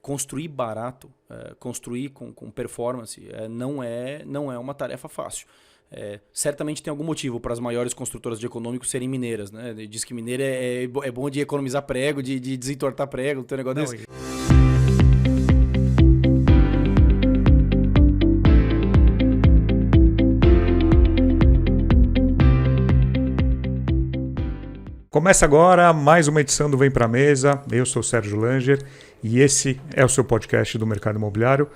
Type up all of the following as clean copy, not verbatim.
construir barato, construir com performance, não é uma tarefa fácil. Certamente tem algum motivo para as maiores construtoras de econômicos serem mineiras, né? Diz que mineiro é bom de economizar prego, de desentortar prego, tem um negócio desse. Começa agora mais uma edição do Vem Pra Mesa. Eu sou o Sérgio Langer e esse é o seu podcast do mercado imobiliário.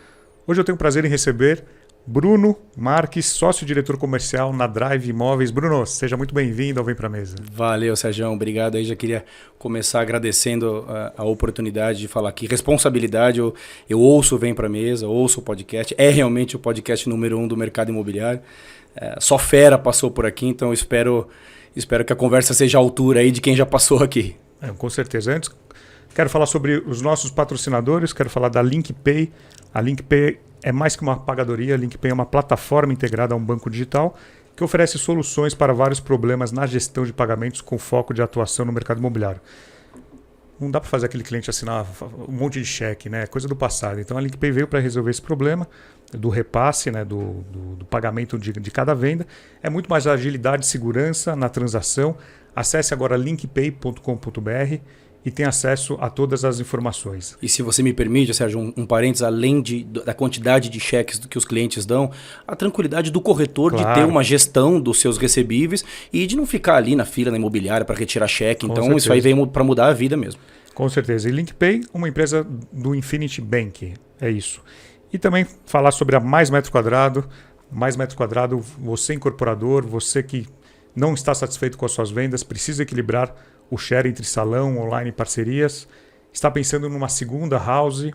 Hoje eu tenho o prazer em receber Bruno Marques, sócio-diretor comercial na Drive Imóveis. Bruno, seja muito bem-vindo ao Vem Pra Mesa. Valeu, Sérgio. Obrigado. Aí já queria começar agradecendo a oportunidade de falar aqui. Responsabilidade, eu ouço o Vem Pra Mesa, ouço o podcast. É realmente o podcast número 1 do mercado imobiliário. Só fera passou por aqui, então eu espero que a conversa seja à altura aí de quem já passou aqui. Com certeza. Antes, quero falar sobre os nossos patrocinadores, quero falar da LinkPay. A LinkPay é mais que uma pagadoria, a LinkPay é uma plataforma integrada a um banco digital que oferece soluções para vários problemas na gestão de pagamentos com foco de atuação no mercado imobiliário. Não dá para fazer aquele cliente assinar um monte de cheque, né? É coisa do passado. Então a LinkPay veio para resolver esse problema do repasse, né? do pagamento de cada venda. É muito mais agilidade e segurança na transação. Acesse agora linkpay.com.br e tem acesso a todas as informações. E se você me permite, Sérgio, um parênteses, além da quantidade de cheques que os clientes dão, a tranquilidade do corretor de ter uma gestão dos seus recebíveis e de não ficar ali na fila na imobiliária para retirar cheque. Então certeza. Isso aí veio para mudar a vida mesmo. Com certeza. E LinkPay, uma empresa do Infinity Bank, é isso. E também falar sobre a Mais Metro Quadrado. Mais Metro Quadrado, você incorporador, você que não está satisfeito com as suas vendas, precisa equilibrar o share entre salão, online e parcerias, está pensando numa segunda house,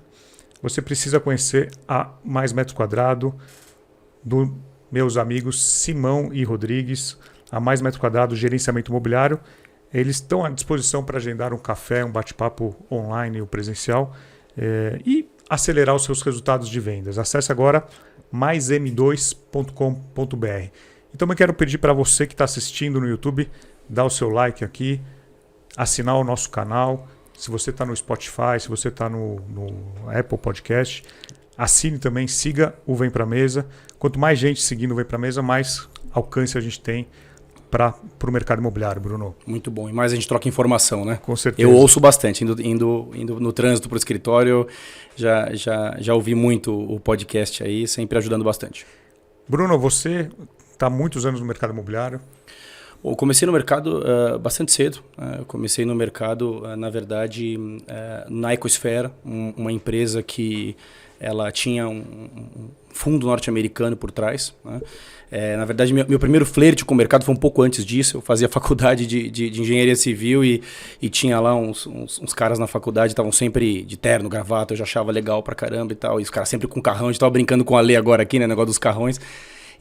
você precisa conhecer a Mais Metro Quadrado, dos meus amigos Simão e Rodrigues. A Mais Metro Quadrado, gerenciamento imobiliário. Eles estão à disposição para agendar um café, um bate-papo online ou presencial e acelerar os seus resultados de vendas. Acesse agora maism2.com.br. E também quero pedir para você que está assistindo no YouTube, dar o seu like aqui, assinar o nosso canal. Se você está no Spotify, se você está no Apple Podcast, assine também, siga o Vem Pra Mesa. Quanto mais gente seguindo o Vem Pra Mesa, mais alcance a gente tem para o mercado imobiliário, Bruno. Muito bom. E mais a gente troca informação, né? Com certeza. Eu ouço bastante, indo no trânsito para o escritório, já ouvi muito o podcast aí, sempre ajudando bastante. Bruno, você está há muitos anos no mercado imobiliário. Eu comecei no mercado bastante cedo. Eu comecei no mercado, na verdade, na Ecosfera, uma empresa que ela tinha um fundo norte-americano por trás. Né? Na verdade, meu primeiro flerte com o mercado foi um pouco antes disso. Eu fazia faculdade de engenharia civil e tinha lá uns caras na faculdade, estavam sempre de terno, gravata, eu já achava legal pra caramba e tal. E os caras sempre com carrão, a gente estava brincando com a Lê agora aqui, né, negócio dos carrões.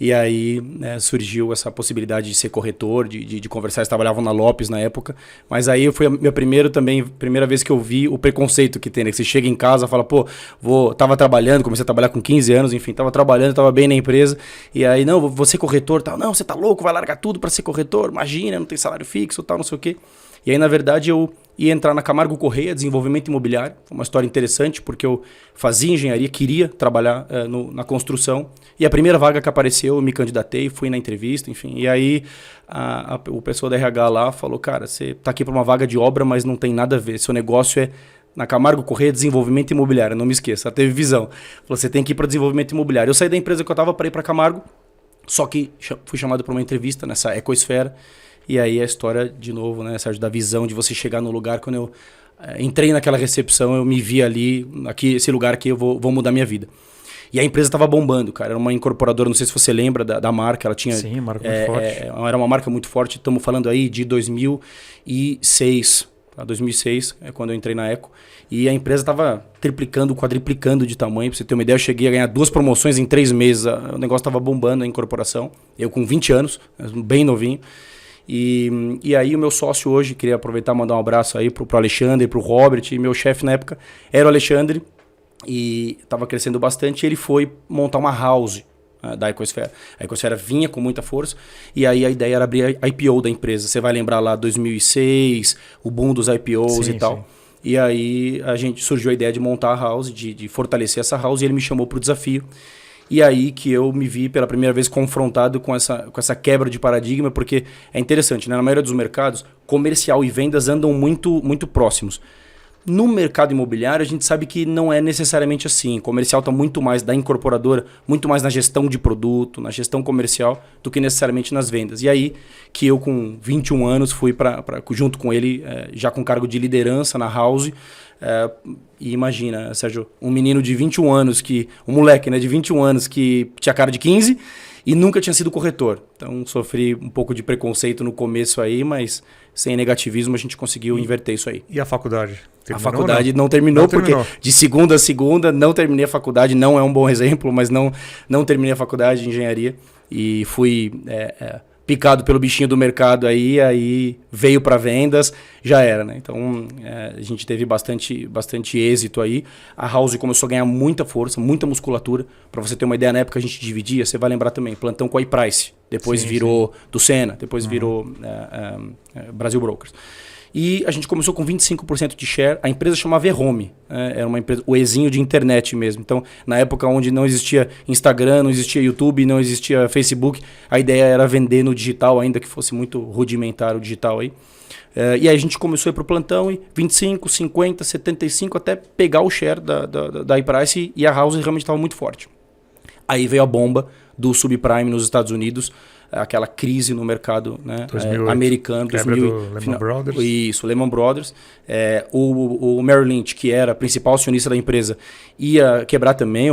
E aí surgiu essa possibilidade de ser corretor, de conversar. Eles trabalhavam na Lopes na época. Mas aí foi a minha primeira vez que eu vi o preconceito que tem, né? Que você chega em casa e fala, tava trabalhando, comecei a trabalhar com 15 anos, enfim, tava trabalhando, tava bem na empresa. E aí, não, vou ser corretor, tal. Não, você tá louco, vai largar tudo para ser corretor, imagina, não tem salário fixo, tal, não sei o quê. E aí, na verdade, eu ia entrar na Camargo Correia, desenvolvimento imobiliário. Foi uma história interessante, porque eu fazia engenharia, queria trabalhar na construção. E a primeira vaga que apareceu, eu me candidatei, fui na entrevista, enfim. E aí, o pessoal da RH lá falou, cara, você tá aqui para uma vaga de obra, mas não tem nada a ver. Seu negócio é na Camargo Correia, desenvolvimento imobiliário. Não me esqueça, ela teve visão. Falou, você tem que ir para desenvolvimento imobiliário. Eu saí da empresa que eu estava para ir para Camargo, só que fui chamado para uma entrevista nessa Ecosfera. E aí a história, de novo, né, Sérgio, da visão de você chegar no lugar. Quando eu entrei naquela recepção, eu me vi ali, esse lugar aqui, eu vou mudar minha vida. E a empresa estava bombando, cara. Era uma incorporadora, não sei se você lembra da marca. Ela tinha, sim, marca muito forte. Era uma marca muito forte. Estamos falando aí de 2006. Tá? 2006 é quando eu entrei na Eco. E a empresa estava triplicando, quadriplicando de tamanho. Para você ter uma ideia, eu cheguei a ganhar 2 promoções em 3 meses. O negócio estava bombando, a incorporação. Eu com 20 anos, bem novinho. E aí o meu sócio hoje, queria aproveitar e mandar um abraço aí pro Alexandre, pro Robert, e meu chefe na época era o Alexandre, e estava crescendo bastante, e ele foi montar uma house da Ecosfera. A Ecosfera vinha com muita força, e aí a ideia era abrir a IPO da empresa. Você vai lembrar lá 2006, o boom dos IPOs e tal. Sim. E aí surgiu a ideia de montar a house, de fortalecer essa house, e ele me chamou para o desafio. E aí que eu me vi pela primeira vez confrontado com essa quebra de paradigma, porque é interessante, né? Na maioria dos mercados, comercial e vendas andam muito, muito próximos. No mercado imobiliário, a gente sabe que não é necessariamente assim. O comercial está muito mais da incorporadora, muito mais na gestão de produto, na gestão comercial, do que necessariamente nas vendas. E aí que eu, com 21 anos, fui junto com ele, já com cargo de liderança na house. E imagina, Sérgio, um menino de 21 anos, um moleque, né, de 21 anos que tinha cara de 15 e nunca tinha sido corretor. Então sofri um pouco de preconceito no começo aí, mas sem negativismo a gente conseguiu inverter isso aí. E a faculdade? A faculdade não terminou, porque de segunda a segunda não terminei a faculdade, não é um bom exemplo, mas não terminei a faculdade de engenharia e fui picado pelo bichinho do mercado aí veio para vendas, já era, né? Então a gente teve bastante êxito aí. A house começou a ganhar muita força, muita musculatura. Para você ter uma ideia, na época a gente dividia, você vai lembrar também, plantão com a iPrice, depois virou do Sena, depois virou Brasil Brokers. E a gente começou com 25% de share. A empresa chamava E-Home, era uma empresa, o Ezinho de internet mesmo. Então, na época onde não existia Instagram, não existia YouTube, não existia Facebook, a ideia era vender no digital, ainda que fosse muito rudimentar o digital aí. E aí a gente começou a ir para o plantão, e 25, 50, 75, até pegar o share da iPrice, e a house realmente estava muito forte. Aí veio a bomba do subprime nos Estados Unidos, aquela crise no mercado, né, americano. Quebra do Lehman Brothers. Isso, Lehman Brothers. O Merrill Lynch, que era principal acionista da empresa, ia quebrar também.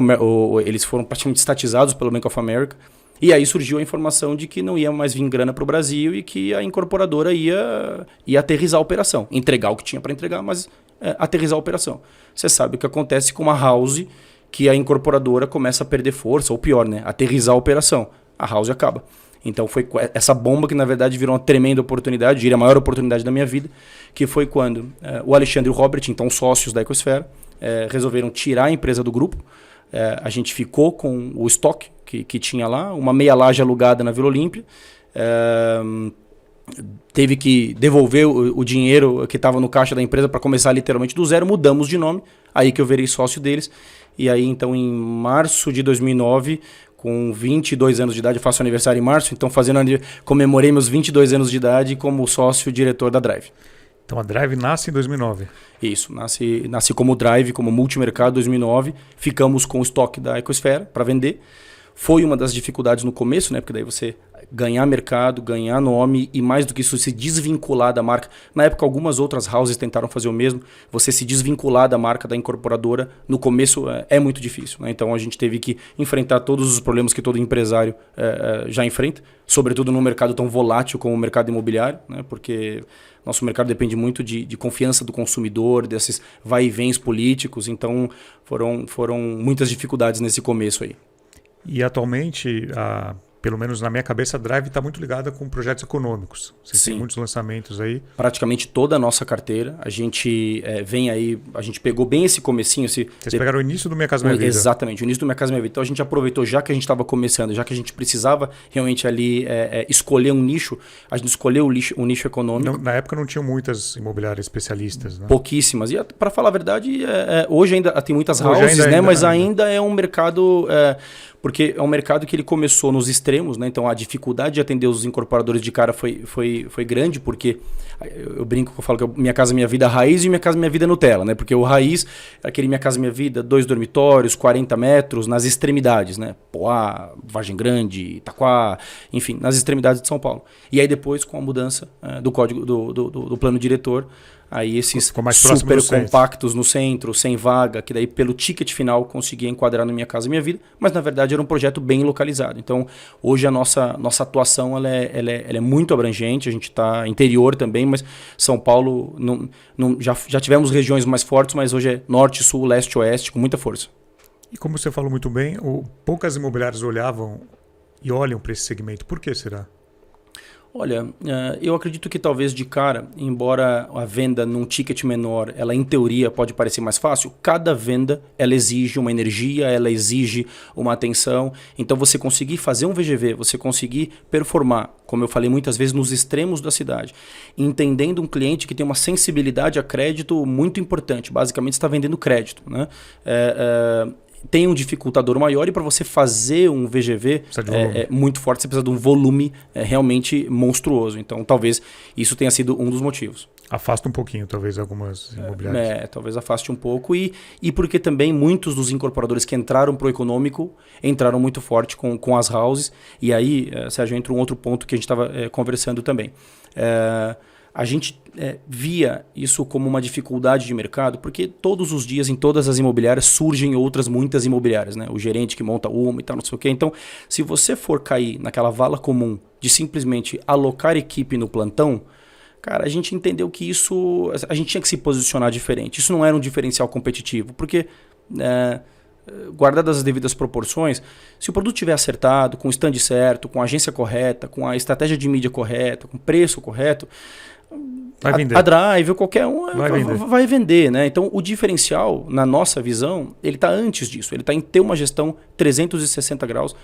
Eles foram praticamente estatizados pelo Bank of America. E aí surgiu a informação de que não ia mais vir grana para o Brasil e que a incorporadora ia aterrissar a operação. Entregar o que tinha para entregar, mas aterrissar a operação. Você sabe o que acontece com uma house, que a incorporadora começa a perder força, ou pior, né, aterrissar a operação. A house acaba. Então foi essa bomba que na verdade virou uma tremenda oportunidade, diria a maior oportunidade da minha vida, que foi quando o Alexandre e o Robert, então sócios da Ecosfera, resolveram tirar a empresa do grupo. A gente ficou com o estoque que tinha lá, uma meia laje alugada na Vila Olímpia, teve que devolver o dinheiro que estava no caixa da empresa para começar literalmente do zero, mudamos de nome, aí que eu virei sócio deles. E aí então em março de 2009, com 22 anos de idade, eu faço aniversário em março, então comemorei meus 22 anos de idade como sócio-diretor da Drive. Então a Drive nasce em 2009. Isso, nasce como Drive, como multimercado em 2009. Ficamos com o estoque da Ecosfera para vender. Foi uma das dificuldades no começo, né? Porque daí você ganhar mercado, ganhar nome e mais do que isso, se desvincular da marca. Na época, algumas outras houses tentaram fazer o mesmo. Você se desvincular da marca da incorporadora, no começo é muito difícil, né? Então a gente teve que enfrentar todos os problemas que todo empresário já enfrenta, sobretudo num mercado tão volátil como o mercado imobiliário, né? Porque nosso mercado depende muito de confiança do consumidor, desses vai e vens políticos. Então foram muitas dificuldades nesse começo aí. E atualmente, pelo menos na minha cabeça, a Drive está muito ligada com projetos econômicos. Você tem muitos lançamentos aí. Praticamente toda a nossa carteira. A gente vem aí, a gente pegou bem esse comecinho. Vocês pegaram o início do Minha Casa Minha Vida. Exatamente, o início do Minha Casa Minha Vida. Então a gente aproveitou, já que a gente estava começando, já que a gente precisava realmente ali escolher um nicho, a gente escolheu o nicho econômico. Na época não tinham muitas imobiliárias especialistas, né? Pouquíssimas. E para falar a verdade, hoje ainda tem muitas houses, né? Mas ainda é um mercado... porque é um mercado que ele começou nos extremos, né? Então a dificuldade de atender os incorporadores de cara foi grande, porque eu brinco que eu falo que Minha Casa Minha Vida raiz e Minha Casa Minha Vida Nutella, né? Porque o raiz é aquele Minha Casa Minha Vida, 2 dormitórios, 40 metros, nas extremidades, né? Poá, Vargem Grande, Itaquá, enfim, nas extremidades de São Paulo. E aí depois, com a mudança do código do plano diretor, aí esses super compactos no centro, sem vaga, que daí pelo ticket final conseguia enquadrar no Minha Casa Minha Vida, mas na verdade era um projeto bem localizado. Então hoje a nossa atuação ela é muito abrangente, a gente está interior também, mas São Paulo já tivemos regiões mais fortes, mas hoje é norte, sul, leste, oeste, com muita força. E como você falou muito bem, poucas imobiliárias olhavam e olham para esse segmento. Por que será? Olha, eu acredito que talvez de cara, embora a venda num ticket menor, ela em teoria pode parecer mais fácil, cada venda ela exige uma energia, ela exige uma atenção. Então você conseguir fazer um VGV, você conseguir performar, como eu falei muitas vezes, nos extremos da cidade, entendendo um cliente que tem uma sensibilidade a crédito muito importante. Basicamente você está vendendo crédito, né? Tem um dificultador maior e para você fazer um VGV muito forte, você precisa de um volume realmente monstruoso. Então, talvez isso tenha sido um dos motivos. Afasta um pouquinho, talvez, algumas imobiliárias. Talvez afaste um pouco. E porque também muitos dos incorporadores que entraram para o econômico entraram muito forte com as houses. E aí, Sérgio, entra um outro ponto que a gente estava conversando também. A gente via isso como uma dificuldade de mercado, porque todos os dias, em todas as imobiliárias, surgem muitas imobiliárias, né? O gerente que monta uma e tal, não sei o quê. Então, se você for cair naquela vala comum de simplesmente alocar equipe no plantão, cara, a gente entendeu que isso... A gente tinha que se posicionar diferente. Isso não era um diferencial competitivo, porque... guardadas as devidas proporções, se o produto estiver acertado, com o stand certo, com a agência correta, com a estratégia de mídia correta, com o preço correto... Vai vender. A Drive ou qualquer um vai vender, né? Então, o diferencial, na nossa visão, ele está antes disso. Ele está em ter uma gestão 360 graus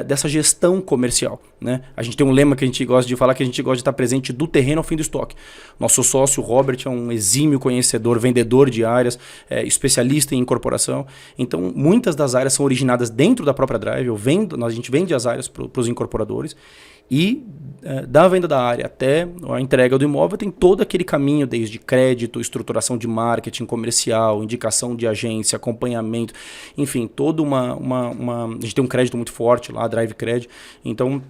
dessa gestão comercial, né? A gente tem um lema que a gente gosta de falar, que a gente gosta de estar presente do terreno ao fim do estoque. Nosso sócio, Robert, é um exímio conhecedor, vendedor de áreas, especialista em incorporação. Então, muitas das áreas são originadas dentro da própria Drive. A gente vende as áreas para os incorporadores. E da venda da área até a entrega do imóvel tem todo aquele caminho, desde crédito, estruturação de marketing comercial, indicação de agência, acompanhamento, enfim, toda a gente tem um crédito muito forte lá, Drive Credit, então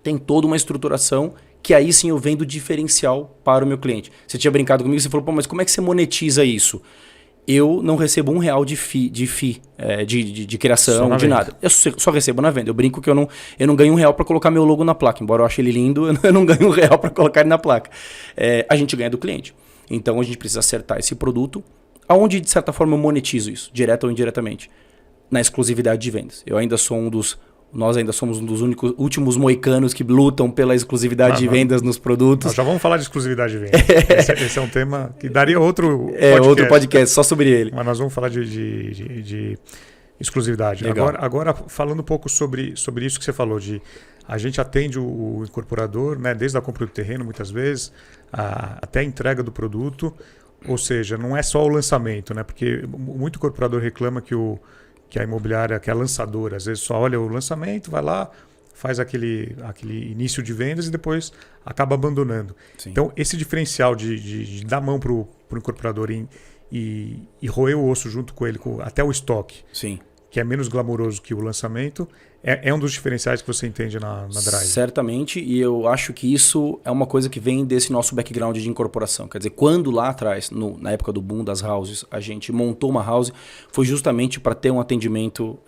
tem toda uma estruturação que aí sim eu vendo diferencial para o meu cliente. Você tinha brincado comigo, você falou, pô, mas como é que você monetiza isso? Eu não recebo R$1 de criação, de nada. Eu só recebo na venda. Eu brinco que eu não ganho R$1 para colocar meu logo na placa. Embora eu ache ele lindo, eu não ganho R$1 para colocar ele na placa. A gente ganha do cliente. Então a gente precisa acertar esse produto. Aonde, de certa forma, eu monetizo isso, direto ou indiretamente? Na exclusividade de vendas. Nós ainda somos um dos últimos moicanos que lutam pela exclusividade de vendas nos produtos. Nós já vamos falar de exclusividade de vendas. Esse é um tema que daria outro podcast só sobre ele. Mas nós vamos falar de exclusividade. Agora, falando um pouco sobre isso que você falou, a gente atende o incorporador, né, desde a compra do terreno, muitas vezes, até a entrega do produto. Ou seja, não é só o lançamento, né? Porque muito incorporador reclama que a imobiliária, que é a lançadora, às vezes só olha o lançamento, vai lá, faz aquele início de vendas e depois acaba abandonando. Sim. Então, esse diferencial de dar mão para o incorporador e roer o osso junto com ele, até o estoque, sim, que é menos glamouroso que o lançamento, é um dos diferenciais que você entende na Drive. Certamente, e eu acho que isso é uma coisa que vem desse nosso background de incorporação. Quer dizer, quando lá atrás, na época do boom das houses, a gente montou uma house, foi justamente para ter um atendimento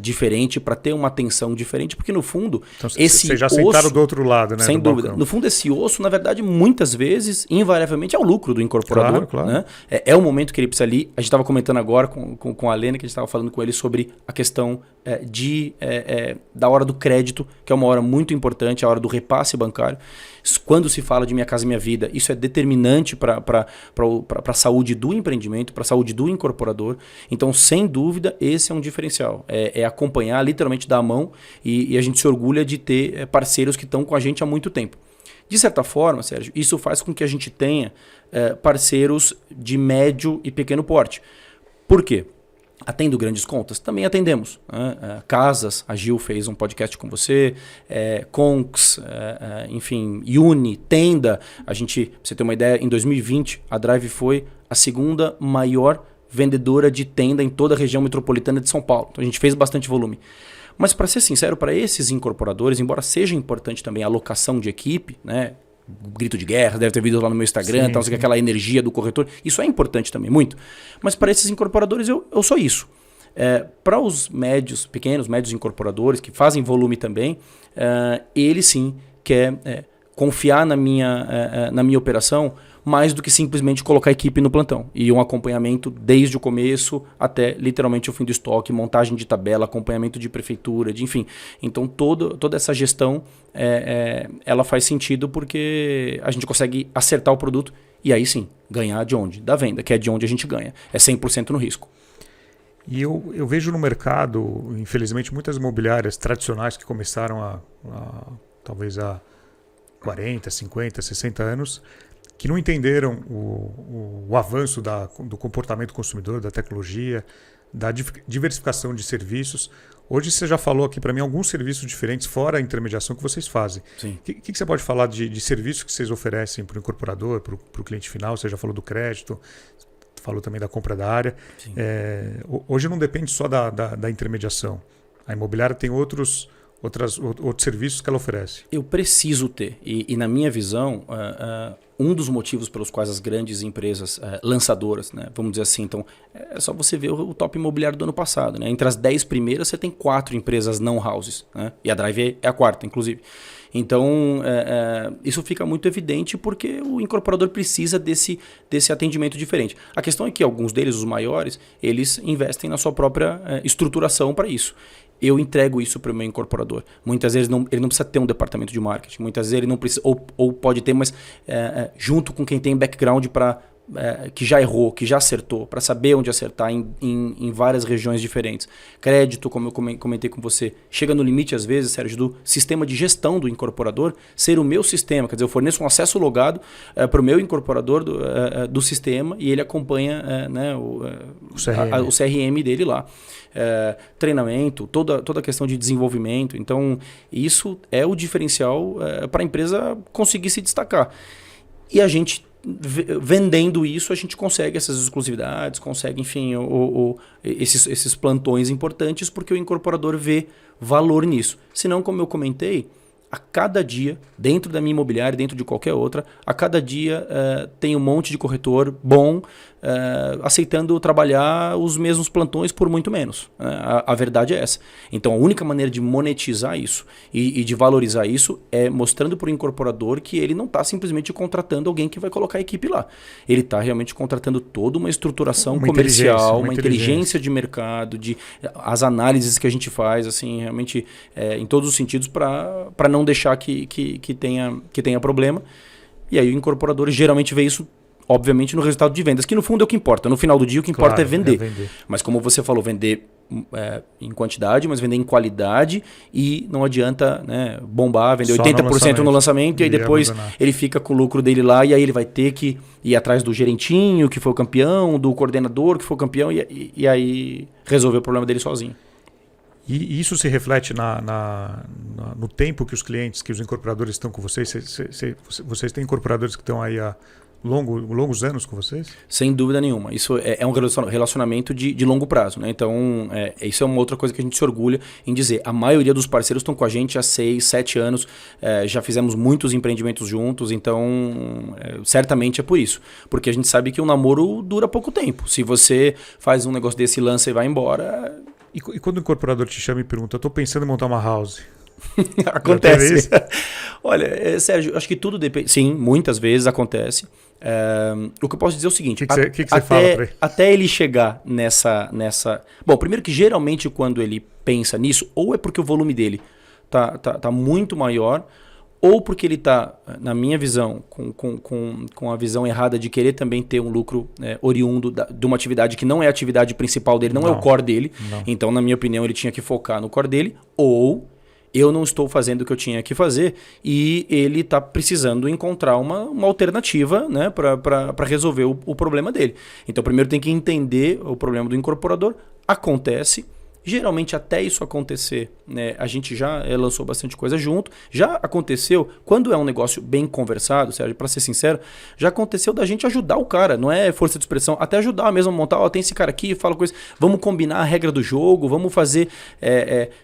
diferente, para ter uma atenção diferente, porque no fundo, então, vocês já sentaram do outro lado, né? Sem dúvida. No fundo, esse osso, na verdade, muitas vezes, invariavelmente, é o lucro do incorporador. Claro. Né? É o momento que ele precisa ali. A gente estava comentando agora com a Lena, que a gente estava falando com ele sobre a questão da hora do crédito, que é uma hora muito importante, a hora do repasse bancário. Quando se fala de Minha Casa Minha Vida, isso é determinante para a saúde do empreendimento, para a saúde do incorporador. Então, sem dúvida, esse é um diferencial. É acompanhar, literalmente dar a mão, e a gente se orgulha de ter parceiros que estão com a gente há muito tempo. De certa forma, Sérgio, isso faz com que a gente tenha parceiros de médio e pequeno porte. Por quê? Atendo grandes contas? Também atendemos. Né? Casas, a Gil fez um podcast com você, Conx, enfim, Uni, Tenda. A gente, pra você ter uma ideia, em 2020 a Drive foi a segunda maior vendedora de tenda em toda a região metropolitana de São Paulo. Então a gente fez bastante volume. Mas para ser sincero, para esses incorporadores, embora seja importante também a alocação de equipe, né? Grito de guerra, deve ter vídeos lá no meu Instagram, sim. Aquela energia do corretor, isso é importante também, muito. Mas para esses incorporadores eu sou isso. Para os pequenos, médios incorporadores que fazem volume também, ele sim quer confiar na minha operação mais do que simplesmente colocar a equipe no plantão. E um acompanhamento desde o começo até literalmente o fim do estoque, montagem de tabela, acompanhamento de prefeitura, enfim. Então toda essa gestão ela faz sentido porque a gente consegue acertar o produto e aí sim, ganhar de onde? Da venda, que é de onde a gente ganha. É 100% no risco. E eu vejo no mercado, infelizmente, muitas imobiliárias tradicionais que começaram talvez há 40, 50, 60 anos, que não entenderam o avanço do comportamento do consumidor, da tecnologia, da diversificação de serviços. Hoje você já falou aqui para mim alguns serviços diferentes fora a intermediação que vocês fazem. Sim. O que você pode falar de serviços que vocês oferecem para o incorporador, para o cliente final? Você já falou do crédito, falou também da compra da área. Hoje não depende só da intermediação. A imobiliária tem outros serviços que ela oferece. Eu preciso ter. E na minha visão, um dos motivos pelos quais as grandes empresas lançadoras, né, vamos dizer assim, então é só você ver o top imobiliário do ano passado. Né? Entre as 10 primeiras, você tem 4 empresas não houses. Né? E a Drive é a quarta, inclusive. Então, isso fica muito evidente porque o incorporador precisa desse atendimento diferente. A questão é que alguns deles, os maiores, eles investem na sua própria estruturação para isso. Eu entrego isso para o meu incorporador. Muitas vezes ele não precisa ter um departamento de marketing. Muitas vezes ele não precisa, ou pode ter, mas junto com quem tem background que já errou, que já acertou, para saber onde acertar em várias regiões diferentes. Crédito, como eu comentei com você, chega no limite às vezes, Sérgio, do sistema de gestão do incorporador ser o meu sistema. Quer dizer, eu forneço um acesso logado para o meu incorporador do sistema e ele acompanha o CRM dele lá. Treinamento, toda a questão de desenvolvimento. Então, isso é o diferencial para a empresa conseguir se destacar. E a gente, vendendo isso, a gente consegue essas exclusividades, consegue, enfim, esses plantões importantes, porque o incorporador vê valor nisso. Senão, como eu comentei, a cada dia, dentro da minha imobiliária, dentro de qualquer outra, a cada dia tem um monte de corretor bom aceitando trabalhar os mesmos plantões por muito menos. A verdade é essa. Então, a única maneira de monetizar isso e de valorizar isso é mostrando para o incorporador que ele não está simplesmente contratando alguém que vai colocar a equipe lá. Ele está realmente contratando toda uma estruturação comercial, uma inteligência de mercado, as análises que a gente faz, assim, realmente em todos os sentidos para não deixar que tenha problema. E aí o incorporador geralmente vê isso, obviamente, no resultado de vendas, que no fundo é o que importa. No final do dia o que importa é vender. Mas como você falou, vender em quantidade, mas vender em qualidade, e não adianta, né, bombar, vender só 80% no lançamento e aí depois ele fica com o lucro dele lá e aí ele vai ter que ir atrás do gerentinho que foi o campeão, do coordenador que foi o campeão e aí resolver o problema dele sozinho. E isso se reflete no tempo que os clientes, que os incorporadores estão com vocês? Vocês têm incorporadores que estão aí há longos anos com vocês? Sem dúvida nenhuma. Isso é um relacionamento de longo prazo. Né? Então, isso é uma outra coisa que a gente se orgulha em dizer. A maioria dos parceiros estão com a gente há 6, 7 anos. Já fizemos muitos empreendimentos juntos. Então, certamente é por isso. Porque a gente sabe que o namoro dura pouco tempo. Se você faz um negócio desse, lança e vai embora... E quando o incorporador te chama e pergunta, eu estou pensando em montar uma house... Acontece. Olha, Sérgio, acho que tudo depende. Sim, muitas vezes acontece. O que eu posso dizer é o seguinte: o que você fala pra ele? Até ele chegar nessa. Bom, primeiro que geralmente quando ele pensa nisso, ou é porque o volume dele tá muito maior, ou porque ele está, na minha visão, com a visão errada de querer também ter um lucro oriundo de uma atividade que não é a atividade principal dele, não é o core dele. Não. Então, na minha opinião, ele tinha que focar no core dele, ou eu não estou fazendo o que eu tinha que fazer e ele está precisando encontrar uma alternativa, né, para resolver o problema dele. Então, primeiro tem que entender o problema do incorporador. Acontece. Geralmente, até isso acontecer, né, a gente já lançou bastante coisa junto. Já aconteceu, quando é um negócio bem conversado, Sérgio, para ser sincero, já aconteceu da gente ajudar o cara, não é força de expressão, até ajudar mesmo a montar, tem esse cara aqui, fala coisa, vamos combinar a regra do jogo, vamos fazer...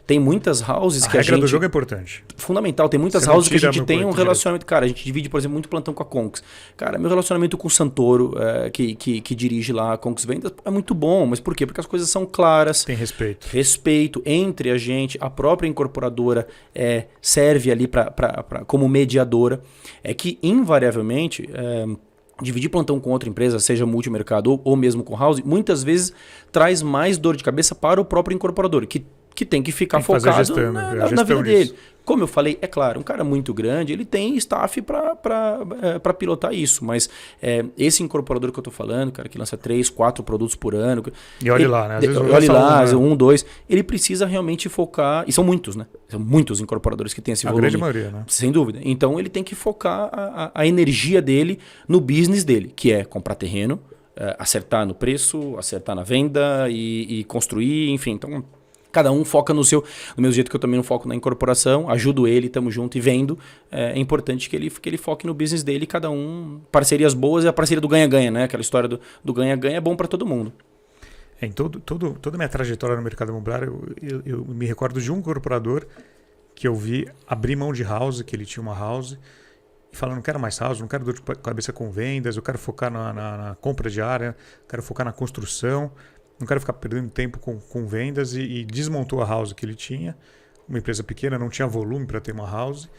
tem muitas houses que a gente... A regra do jogo é importante. Fundamental, tem muitas houses que a gente tem um relacionamento... Cara, a gente divide, por exemplo, muito plantão com a Conx. Cara, meu relacionamento com o Santoro, que dirige lá a Conx Vendas, é muito bom, mas por quê? Porque as coisas são claras. Tem respeito. respeito entre a gente, a própria incorporadora serve ali como mediadora, é que invariavelmente dividir plantão com outra empresa, seja multimercado ou mesmo com house, muitas vezes traz mais dor de cabeça para o próprio incorporador, que tem que ficar focado na vida dele. Como eu falei, é claro, um cara muito grande, ele tem staff para pilotar isso, mas esse incorporador que eu estou falando, cara, que lança 3, 4 produtos por ano... E olhe lá, né? Às vezes olhe lá, 1, 2... Ele precisa realmente focar... E são muitos, né? São muitos incorporadores que têm esse volume. A grande maioria, né? Sem dúvida. Então, ele tem que focar a energia dele no business dele, que é comprar terreno, acertar no preço, acertar na venda e construir, enfim. Então... Cada um foca no seu, do mesmo jeito que eu também não foco na incorporação, ajudo ele, estamos junto e vendo. É importante que ele foque no business dele, cada um, parcerias boas, e a parceria do ganha-ganha, né? Aquela história do ganha-ganha é bom para todo mundo. Em toda a minha trajetória no mercado imobiliário, eu me recordo de um incorporador que eu vi abrir mão de house, que ele tinha uma house, e falando, não quero mais house, não quero dor de cabeça com vendas, eu quero focar na compra de área, quero focar na construção, não quero ficar perdendo tempo com vendas, e desmontou a house que ele tinha. Uma empresa pequena, não tinha volume para ter uma house.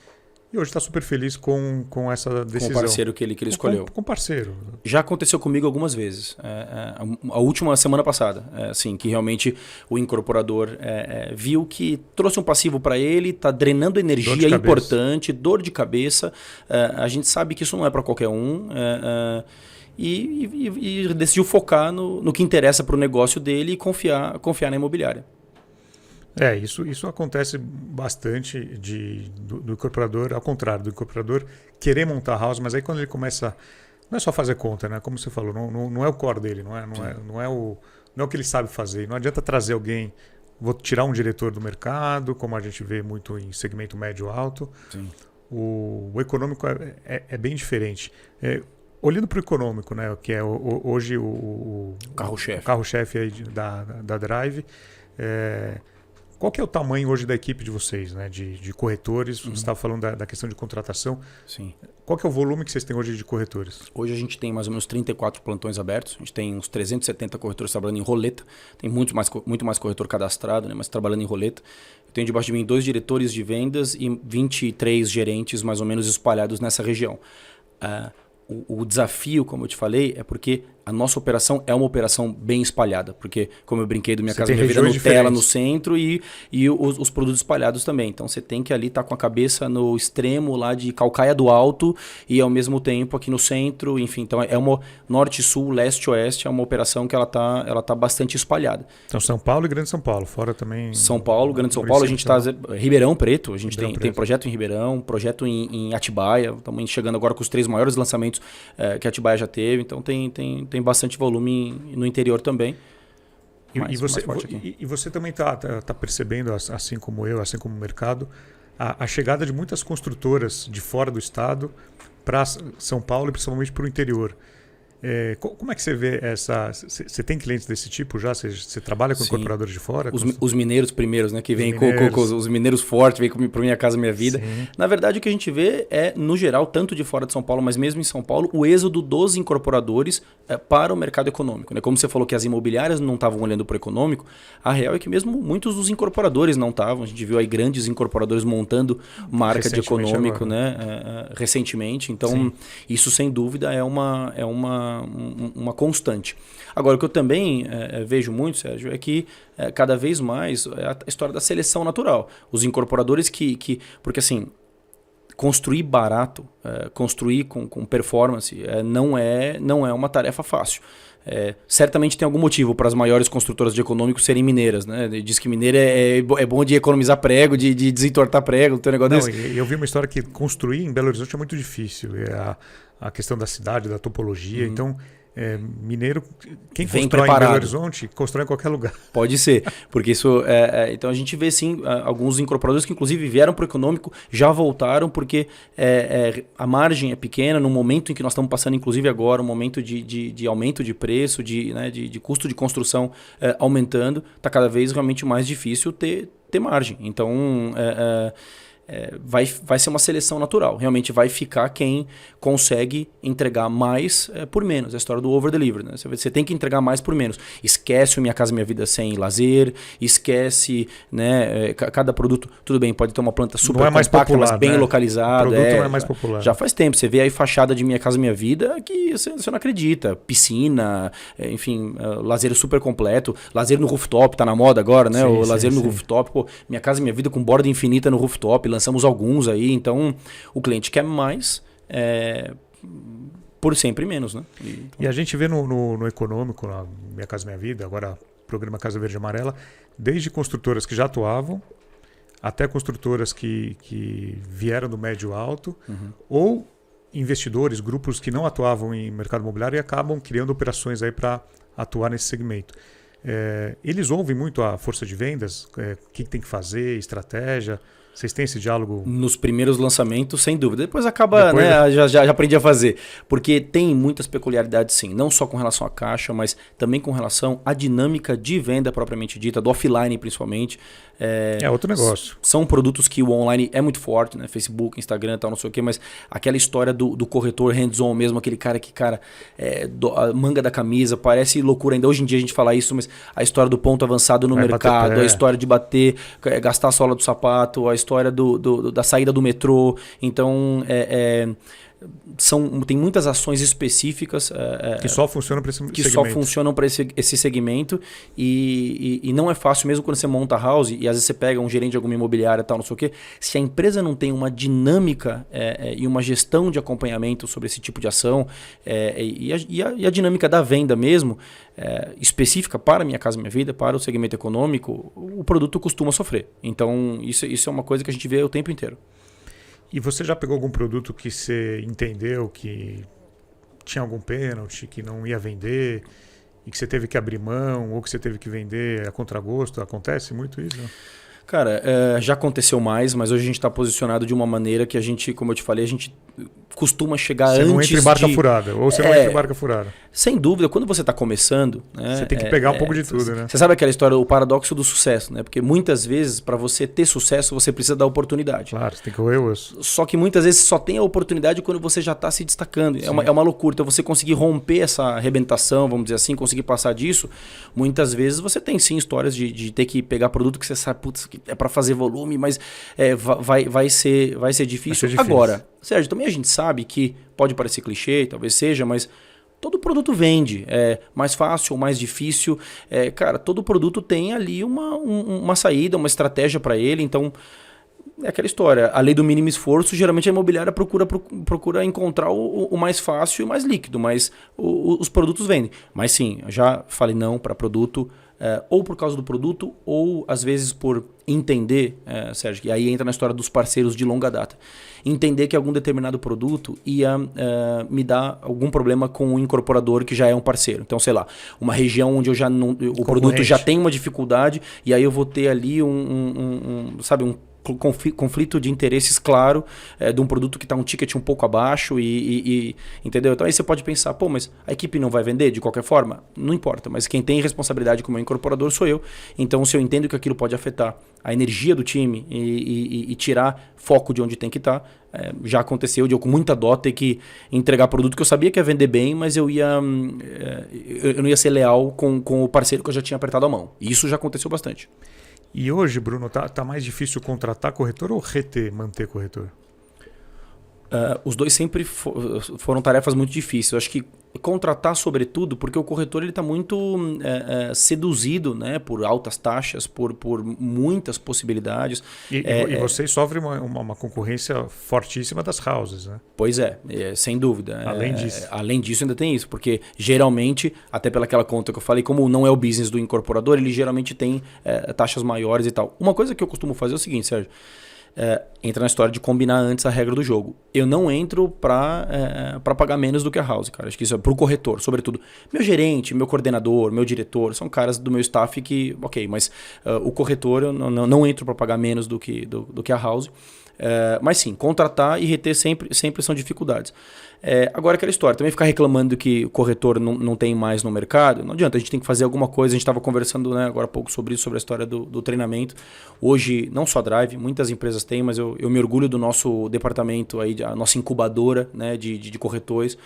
E hoje está super feliz com essa decisão. Com o parceiro que ele escolheu. Com parceiro. Já aconteceu comigo algumas vezes. A última semana passada. Assim, que realmente o incorporador viu que trouxe um passivo para ele, está drenando energia importante, dor de cabeça. A gente sabe que isso não é para qualquer um. E decidiu focar no que interessa para o negócio dele e confiar na imobiliária. Isso acontece bastante do incorporador, ao contrário, do incorporador querer montar house, mas aí quando ele começa, não é só fazer conta, né? Como você falou, não é o core dele, não é o que ele sabe fazer. Não adianta trazer alguém, vou tirar um diretor do mercado, como a gente vê muito em segmento médio-alto. O econômico é bem diferente. Olhando para o econômico, né, que é hoje o carro-chefe aí da Drive, qual que é o tamanho hoje da equipe de vocês, né, de corretores? Você estava falando da questão de contratação. Sim. Qual que é o volume que vocês têm hoje de corretores? Hoje a gente tem mais ou menos 34 plantões abertos. A gente tem uns 370 corretores trabalhando em roleta. Tem muito mais corretor cadastrado, né, mas trabalhando em roleta. Eu tenho debaixo de mim 2 diretores de vendas e 23 gerentes mais ou menos espalhados nessa região. O desafio, como eu te falei, é porque a nossa operação é uma operação bem espalhada. Porque, como eu brinquei do Minha Casa Minha Vida, Nutella no centro e os produtos espalhados também. Então, você tem que ali estar com a cabeça no extremo lá de Calcaia do Alto e, ao mesmo tempo, aqui no centro. Enfim, então é uma norte-sul, leste-oeste. É uma operação que ela tá bastante espalhada. Então, São Paulo e Grande São Paulo. Fora também... São Paulo, Grande São Paulo. A gente está... Ribeirão Preto. A gente tem projeto em Ribeirão, projeto em Atibaia. Estamos chegando agora com os 3 maiores lançamentos que Atibaia já teve. Então, tem bastante volume no interior também. E você também está percebendo, assim como eu, assim como o mercado, a chegada de muitas construtoras de fora do estado para São Paulo e principalmente para o interior. Como é que você vê essa... Você tem clientes desse tipo já? Você trabalha com incorporadores de fora? Os mineiros primeiros, né? Que vêm com os mineiros fortes, vêm para Minha Casa Minha Vida. Sim. Na verdade, o que a gente vê é, no geral, tanto de fora de São Paulo, mas mesmo em São Paulo, o êxodo dos incorporadores para o mercado econômico. Né? Como você falou que as imobiliárias não estavam olhando para o econômico, a real é que mesmo muitos dos incorporadores não estavam. A gente viu aí grandes incorporadores montando marca de econômico, né? Recentemente. Então, sim, isso sem dúvida é uma constante. Agora, o que eu também vejo muito, Sérgio, é que cada vez mais é a história da seleção natural. Os incorporadores porque assim, construir barato, construir com performance não é uma tarefa fácil. Certamente tem algum motivo para as maiores construtoras de econômico serem mineiras, né? Diz que mineiro é bom de economizar prego, de desentortar prego, não tem um negócio desse. Eu vi uma história que construir em Belo Horizonte é muito difícil. A questão da cidade, da topologia. Então, mineiro, quem constrói em Belo Horizonte, constrói em qualquer lugar. Pode ser, porque isso... então, a gente vê, sim, alguns incorporadores que, inclusive, vieram para o econômico, já voltaram, porque a margem é pequena, no momento em que nós estamos passando, inclusive agora, um momento de aumento de preço, de custo de construção aumentando, está cada vez realmente mais difícil ter margem. Então, vai ser uma seleção natural. Realmente vai ficar quem consegue entregar mais por menos. É a história do over-deliver. Né? Você tem que entregar mais por menos. Esquece o Minha Casa Minha Vida sem lazer, esquece, né, cada produto. Tudo bem, pode ter uma planta super não é mais compacta, popular, mas bem né? localizada. O produto não é mais popular. Já faz tempo. Você vê aí fachada de Minha Casa Minha Vida que você não acredita. Piscina, enfim, lazer super completo. Lazer no rooftop, tá na moda agora, né? O lazer no rooftop. Pô, Minha Casa Minha Vida com borda infinita no rooftop. Lançamos alguns aí. Então, o cliente quer mais por sempre menos, né? E a gente vê no econômico, na Minha Casa Minha Vida, agora programa Casa Verde e Amarela, desde construtoras que já atuavam até construtoras que vieram do médio alto, ou investidores, grupos que não atuavam em mercado imobiliário e acabam criando operações aí para atuar nesse segmento. Eles ouvem muito a força de vendas, o que tem que fazer, estratégia. Vocês têm esse diálogo? Nos primeiros lançamentos, sem dúvida. Depois acaba, né? Já aprendi a fazer. Porque tem muitas peculiaridades, sim. Não só com relação à caixa, mas também com relação à dinâmica de venda propriamente dita, do offline principalmente. É outro negócio. São produtos que o online é muito forte, né? Facebook, Instagram e tal, não sei o quê, mas aquela história do corretor hands-on mesmo, aquele cara que, a manga da camisa, parece loucura ainda. Hoje em dia a gente fala isso, mas a história do ponto avançado no mercado, a história de bater, gastar a sola do sapato, a história da saída do metrô. Então, tem muitas ações específicas que só funcionam para esse segmento. Que só funcionam para esse segmento e não é fácil, mesmo quando você monta house e às vezes você pega um gerente de alguma imobiliária e tal, não sei o quê, se a empresa não tem uma dinâmica e uma gestão de acompanhamento sobre esse tipo de ação e a dinâmica da venda mesmo, específica para Minha Casa Minha Vida, para o segmento econômico, o produto costuma sofrer. Então isso é uma coisa que a gente vê o tempo inteiro. E você já pegou algum produto que você entendeu que tinha algum pênalti, que não ia vender e que você teve que abrir mão ou que você teve que vender a contragosto? Acontece muito isso? Cara, já aconteceu mais, mas hoje a gente está posicionado de uma maneira que a gente, como eu te falei, a gente costuma chegar antes de... Você não entra em barca furada, ou você não entra em barca furada. Sem dúvida, quando você está começando... Né, você tem que pegar um pouco de tudo, né? Você sabe aquela história, o paradoxo do sucesso, né? Porque muitas vezes, para você ter sucesso, você precisa da oportunidade. Claro, você tem que correr o osso. Só que muitas vezes só tem a oportunidade quando você já está se destacando. É uma loucura. Então, você conseguir romper essa arrebentação, vamos dizer assim, conseguir passar disso, muitas vezes você tem sim histórias de ter que pegar produto que você sabe, putz, é para fazer volume, mas vai ser difícil. Agora, Sérgio, também a gente sabe que pode parecer clichê, talvez seja, mas todo produto vende. É mais fácil ou mais difícil. Cara, todo produto tem ali uma saída, uma estratégia para ele. Então, é aquela história. A lei do mínimo esforço, geralmente a imobiliária procura encontrar o mais fácil e o mais líquido, mas os produtos vendem. Mas sim, eu já falei não para produto, ou por causa do produto, ou às vezes por entender, Sérgio, e aí entra na história dos parceiros de longa data. Entender que algum determinado produto ia me dar algum problema com o incorporador que já é um parceiro. Então, sei lá, uma região onde eu já não, o produto já tem uma dificuldade, e aí eu vou ter ali um conflito de interesses claro de um produto que está um ticket um pouco abaixo entendeu? Então aí você pode pensar, pô, mas a equipe não vai vender de qualquer forma? Não importa, mas quem tem responsabilidade como incorporador sou eu. Então se eu entendo que aquilo pode afetar a energia do time e tirar foco de onde tem que estar, já aconteceu de eu com muita dó ter que entregar produto que eu sabia que ia vender bem, mas eu não ia ser leal com o parceiro que eu já tinha apertado a mão. E isso já aconteceu bastante. E hoje, Bruno, tá mais difícil contratar corretor ou manter corretor? Os dois sempre foram tarefas muito difíceis. Eu acho que contratar, sobretudo, porque o corretor está muito seduzido, né, por altas taxas, por muitas possibilidades. E vocês sofrem uma concorrência fortíssima das houses, né? Pois sem dúvida. Além disso, ainda tem isso, porque geralmente, até pelaquela conta que eu falei, como não é o business do incorporador, ele geralmente tem taxas maiores e tal. Uma coisa que eu costumo fazer é o seguinte, Sérgio. Entra na história de combinar antes a regra do jogo. Eu não entro para pagar menos do que a house, cara. Acho que isso é pro corretor, sobretudo. Meu gerente, meu coordenador, meu diretor, são caras do meu staff que, ok, mas o corretor eu não entro para pagar menos do que a house. Mas sim, contratar e reter sempre são dificuldades. Agora aquela história, também ficar reclamando que o corretor não tem mais no mercado, não adianta, a gente tem que fazer alguma coisa. A gente estava conversando, né, agora há pouco sobre isso, sobre a história do treinamento. Hoje, não só Drive, muitas empresas têm, mas eu me orgulho do nosso departamento, aí, a nossa incubadora, né, de corretores.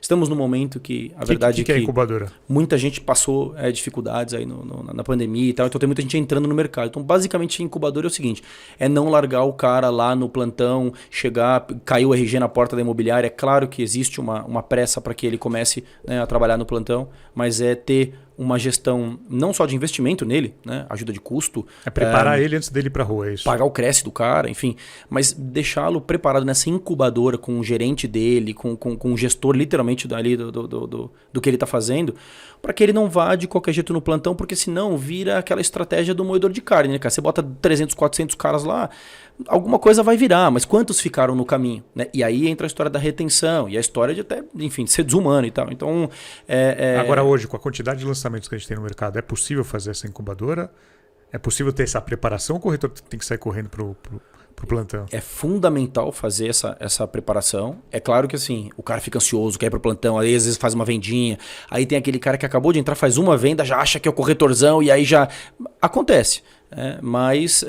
Estamos num momento que a verdade é que é incubadora? Muita gente passou dificuldades aí na pandemia e tal, então tem muita gente entrando no mercado. Então, basicamente, a incubadora é o seguinte, é não largar o cara lá no plantão, chegar, cair o RG na porta da imobiliária. É claro que existe uma pressa para que ele comece, né, a trabalhar no plantão, mas é ter uma gestão não só de investimento nele, né, ajuda de custo. É preparar ele antes dele ir para a rua, é isso? Pagar o Cresce do cara, enfim. Mas deixá-lo preparado nessa incubadora com o gerente dele, com o gestor literalmente dali do que ele está fazendo, para que ele não vá de qualquer jeito no plantão, porque senão vira aquela estratégia do moedor de carne, né, cara? Você bota 300, 400 caras lá, alguma coisa vai virar, mas quantos ficaram no caminho? Né? E aí entra a história da retenção e a história de até, enfim, de ser desumano e tal. Então, Agora hoje, com a quantidade de lançamentos que a gente tem no mercado, é possível fazer essa incubadora? É possível ter essa preparação ou o corretor tem que sair correndo para o plantão? É fundamental fazer essa preparação. É claro que assim, o cara fica ansioso, quer ir para o plantão, aí às vezes faz uma vendinha, aí tem aquele cara que acabou de entrar, faz uma venda, já acha que é o corretorzão e aí já... Acontece. Mas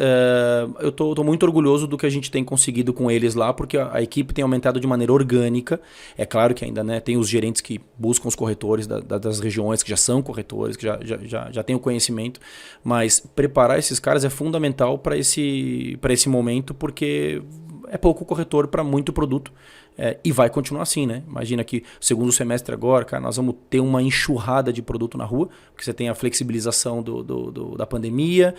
eu tô muito orgulhoso do que a gente tem conseguido com eles lá, porque a equipe tem aumentado de maneira orgânica. É claro que ainda, né, tem os gerentes que buscam os corretores das regiões, que já são corretores, que já têm o conhecimento, mas preparar esses caras é fundamental para esse momento, porque é pouco corretor para muito produto. E vai continuar assim, né? Imagina que segundo semestre agora, cara, nós vamos ter uma enxurrada de produto na rua, porque você tem a flexibilização da pandemia,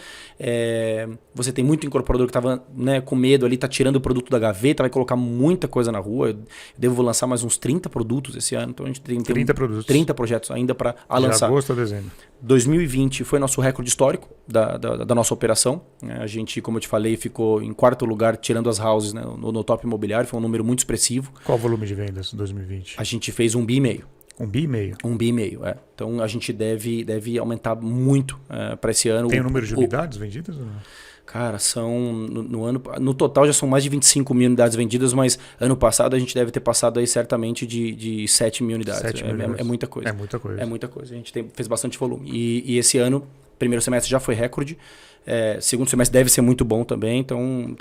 você tem muito incorporador que estava, né, com medo ali, tá tirando o produto da gaveta, vai colocar muita coisa na rua. Eu devo lançar mais uns 30 produtos esse ano, então a gente tem 30 projetos ainda para lançar. De agosto a dezembro. 2020 foi nosso recorde histórico da nossa operação. A gente, como eu te falei, ficou em quarto lugar, tirando as houses, né, no top imobiliário. Foi um número muito expressivo. Qual o volume de vendas em 2020? A gente fez 1,5 bi. 1,5 bi? 1,5 bi, Então a gente deve aumentar muito para esse ano. Tem o número de unidades vendidas ou não? Cara, no total já são mais de 25 mil unidades vendidas, mas ano passado a gente deve ter passado aí certamente de 7 mil unidades. 7 mil unidades. É muita coisa. É muita coisa. É muita coisa. A gente fez bastante volume. E esse ano, primeiro semestre já foi recorde. Segundo semestre deve ser muito bom também, então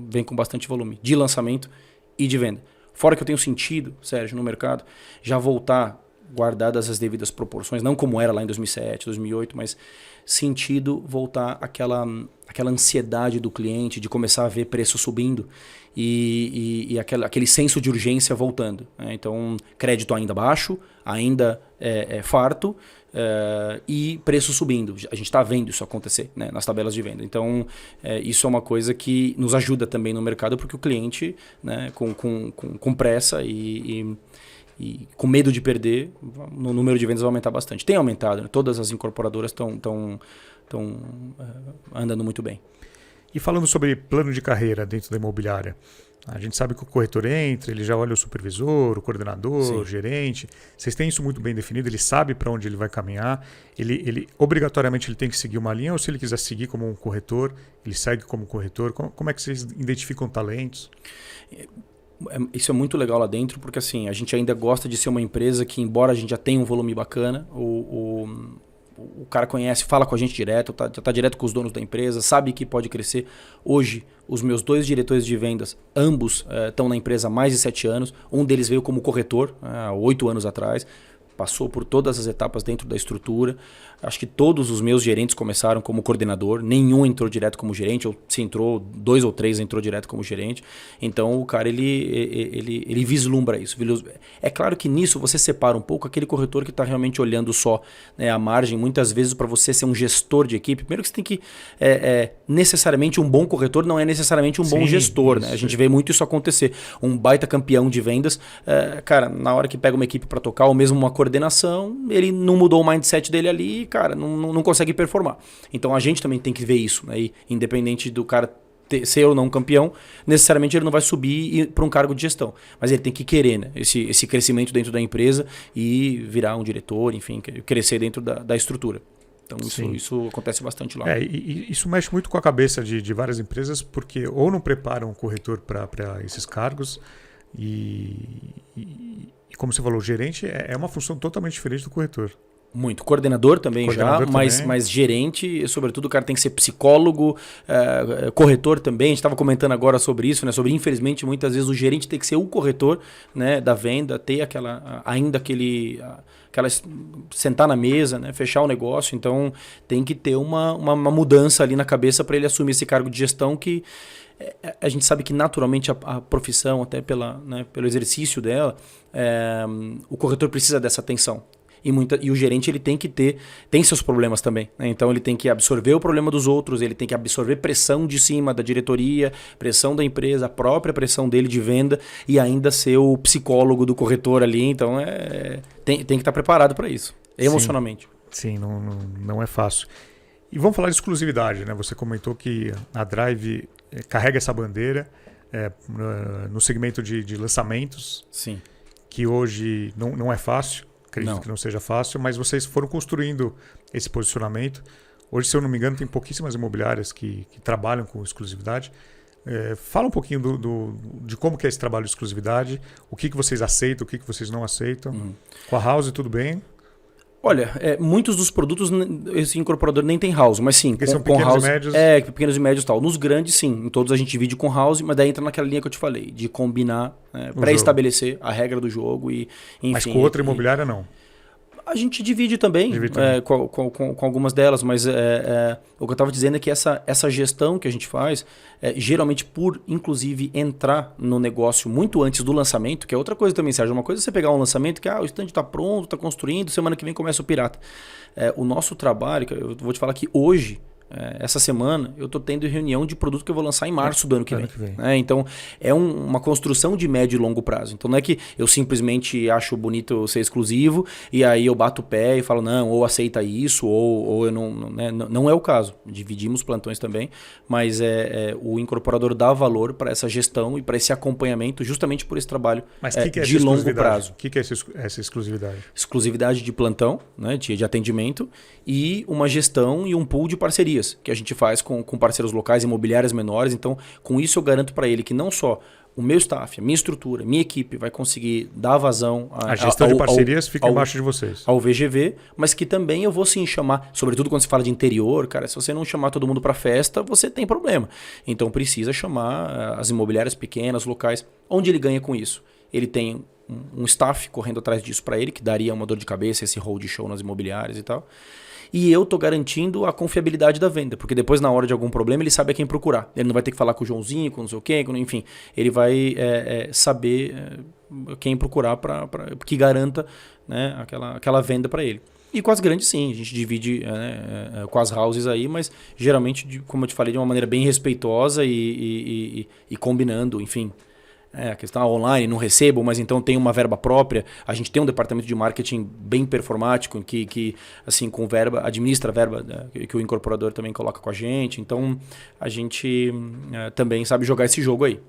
vem com bastante volume de lançamento e de venda. Fora que eu tenho sentido, Sérgio, no mercado, já voltar, guardadas as devidas proporções, não como era lá em 2007, 2008, mas sentido voltar aquela ansiedade do cliente de começar a ver preço subindo e aquele senso de urgência voltando. Né? Então, crédito ainda baixo, ainda farto e preço subindo. A gente está vendo isso acontecer, né, nas tabelas de venda. Então, isso é uma coisa que nos ajuda também no mercado, porque o cliente, né, com pressa e com medo de perder, o número de vendas vai aumentar bastante. Tem aumentado, né? Todas as incorporadoras estão andando muito bem. E falando sobre plano de carreira dentro da imobiliária, a gente sabe que o corretor entra, ele já olha o supervisor, o coordenador, Sim. o gerente. Vocês têm isso muito bem definido, ele sabe para onde ele vai caminhar. Ele obrigatoriamente ele tem que seguir uma linha, ou se ele quiser seguir como um corretor, ele segue como corretor. Como é que vocês identificam talentos? Isso é muito legal lá dentro, porque assim, a gente ainda gosta de ser uma empresa que, embora a gente já tenha um volume bacana, o cara conhece, fala com a gente direto, já está direto com os donos da empresa, sabe que pode crescer. Hoje, os meus 2 diretores de vendas, ambos estão na empresa há mais de 7 anos. Um deles veio como corretor há 8 anos atrás. Passou por todas as etapas dentro da estrutura. Acho que todos os meus gerentes começaram como coordenador, nenhum entrou direto como gerente, ou se entrou, 2 ou 3 entrou direto como gerente. Então o cara ele vislumbra isso. É claro que nisso você separa um pouco aquele corretor que está realmente olhando só, né, a margem. Muitas vezes, para você ser um gestor de equipe, primeiro que você tem que necessariamente um bom corretor não é necessariamente um bom gestor. Né? A gente vê muito isso acontecer. Um baita campeão de vendas, cara, na hora que pega uma equipe para tocar, ou mesmo uma coordenação, ele não mudou o mindset dele ali, cara, não consegue performar. Então a gente também tem que ver isso, né? E, independente do cara ser ou não campeão, necessariamente ele não vai subir para um cargo de gestão, mas ele tem que querer, né, esse crescimento dentro da empresa e virar um diretor, enfim, crescer dentro da estrutura. Então isso acontece bastante lá. E isso mexe muito com a cabeça de várias empresas, porque ou não preparam o corretor para esses cargos e como você falou, o gerente é uma função totalmente diferente do corretor. Muito. Coordenador também mas gerente, sobretudo o cara tem que ser psicólogo, corretor também. A gente estava comentando agora sobre isso, né? Sobre, infelizmente, muitas vezes o gerente tem que ser o corretor, né, da venda, ter sentar na mesa, né, fechar o negócio. Então tem que ter uma mudança ali na cabeça para ele assumir esse cargo de gestão que a gente sabe que naturalmente a profissão, até pelo exercício dela, o corretor precisa dessa atenção. E o gerente ele tem seus problemas também, né? Então ele tem que absorver o problema dos outros, ele tem que absorver pressão de cima da diretoria, pressão da empresa, a própria pressão dele de venda e ainda ser o psicólogo do corretor ali. Então tem que estar preparado para isso, emocionalmente. Sim, não é fácil. E vamos falar de exclusividade, né? Você comentou que a Drive carrega essa bandeira no segmento de lançamentos, sim, que hoje não é fácil. Acredito que não seja fácil, mas vocês foram construindo esse posicionamento. Hoje, se eu não me engano, tem pouquíssimas imobiliárias que trabalham com exclusividade. Fala um pouquinho de como que é esse trabalho de exclusividade, o que vocês aceitam, o que vocês não aceitam. Com a House, tudo bem? Olha, muitos dos produtos esse incorporador nem tem house, mas sim, são pequenos house, e médios. Pequenos e médios e tal. Nos grandes, sim, em todos a gente divide com house, mas daí entra naquela linha que eu te falei, de combinar, pré-estabelecer a regra do jogo e enfim. Mas com outra imobiliária não. A gente divide também, com algumas delas, mas o que eu estava dizendo é que essa gestão que a gente faz, geralmente por, inclusive, entrar no negócio muito antes do lançamento, que é outra coisa também, Sérgio. Uma coisa é você pegar um lançamento que o stand está pronto, está construindo, semana que vem começa o pirata. O nosso trabalho, eu vou te falar que hoje, essa semana, eu estou tendo reunião de produto que eu vou lançar em março do ano que vem. Então, é uma construção de médio e longo prazo. Então, não é que eu simplesmente acho bonito ser exclusivo e aí eu bato o pé e falo, não, ou aceita isso, ou eu não... Não é o caso. Dividimos plantões também, mas o incorporador dá valor para essa gestão e para esse acompanhamento justamente por esse trabalho de longo prazo. O que é essa exclusividade? Exclusividade de plantão, né, de atendimento e uma gestão e um pool de parcerias que a gente faz com parceiros locais, imobiliárias menores. Então, com isso eu garanto para ele que não só o meu staff, a minha estrutura, a minha equipe vai conseguir dar vazão a gestão de parcerias fica embaixo de vocês. Ao VGV, mas que também eu vou sim chamar, sobretudo quando se fala de interior, cara, se você não chamar todo mundo para festa, você tem problema. Então precisa chamar as imobiliárias pequenas, locais. Onde ele ganha com isso? Ele tem um staff correndo atrás disso para ele, que daria uma dor de cabeça, esse hold show nas imobiliárias e tal. E eu estou garantindo a confiabilidade da venda, porque depois, na hora de algum problema, ele sabe a quem procurar. Ele não vai ter que falar com o Joãozinho, com não sei o quê, enfim. Ele vai saber quem procurar para que garanta, né, aquela venda para ele. E com as grandes, sim, a gente divide com as houses aí, mas geralmente, como eu te falei, de uma maneira bem respeitosa e combinando, enfim. A questão online, não recebo, mas então tem uma verba própria. A gente tem um departamento de marketing bem performático, que assim, com verba, administra a verba que o incorporador também coloca com a gente. Então, a gente também sabe jogar esse jogo aí.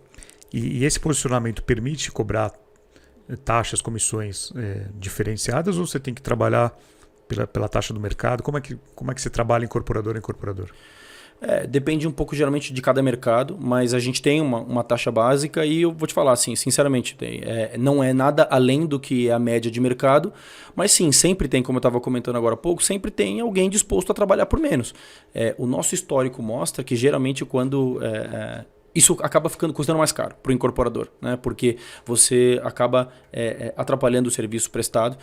E esse posicionamento permite cobrar taxas, comissões diferenciadas ou você tem que trabalhar pela taxa do mercado? Como é que você trabalha incorporador a incorporador? Depende um pouco, geralmente, de cada mercado, mas a gente tem uma taxa básica e eu vou te falar, assim, sinceramente, não é nada além do que é a média de mercado, mas sim, sempre tem, como eu estava comentando agora há pouco, sempre tem alguém disposto a trabalhar por menos. O nosso histórico mostra que, geralmente, quando... isso acaba custando mais caro para o incorporador, né? Porque você acaba atrapalhando o serviço prestado.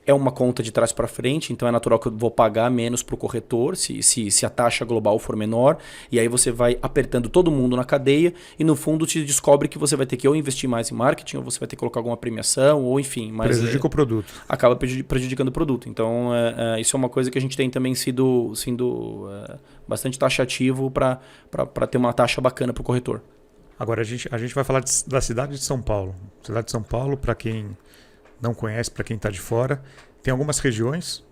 É uma conta de trás para frente, então é natural que eu vou pagar menos para o corretor se a taxa global for menor, e aí você vai apertando todo mundo na cadeia e no fundo te descobre que você vai ter que ou investir mais em marketing, ou você vai ter que colocar alguma premiação, ou enfim. Mas prejudica o produto. Acaba prejudicando o produto. Então isso é uma coisa que a gente tem também sido bastante taxativo para ter uma taxa bacana para o corretor. Agora a gente vai falar da cidade de São Paulo. Cidade de São Paulo, para quem não conhece, para quem está de fora, tem algumas regiões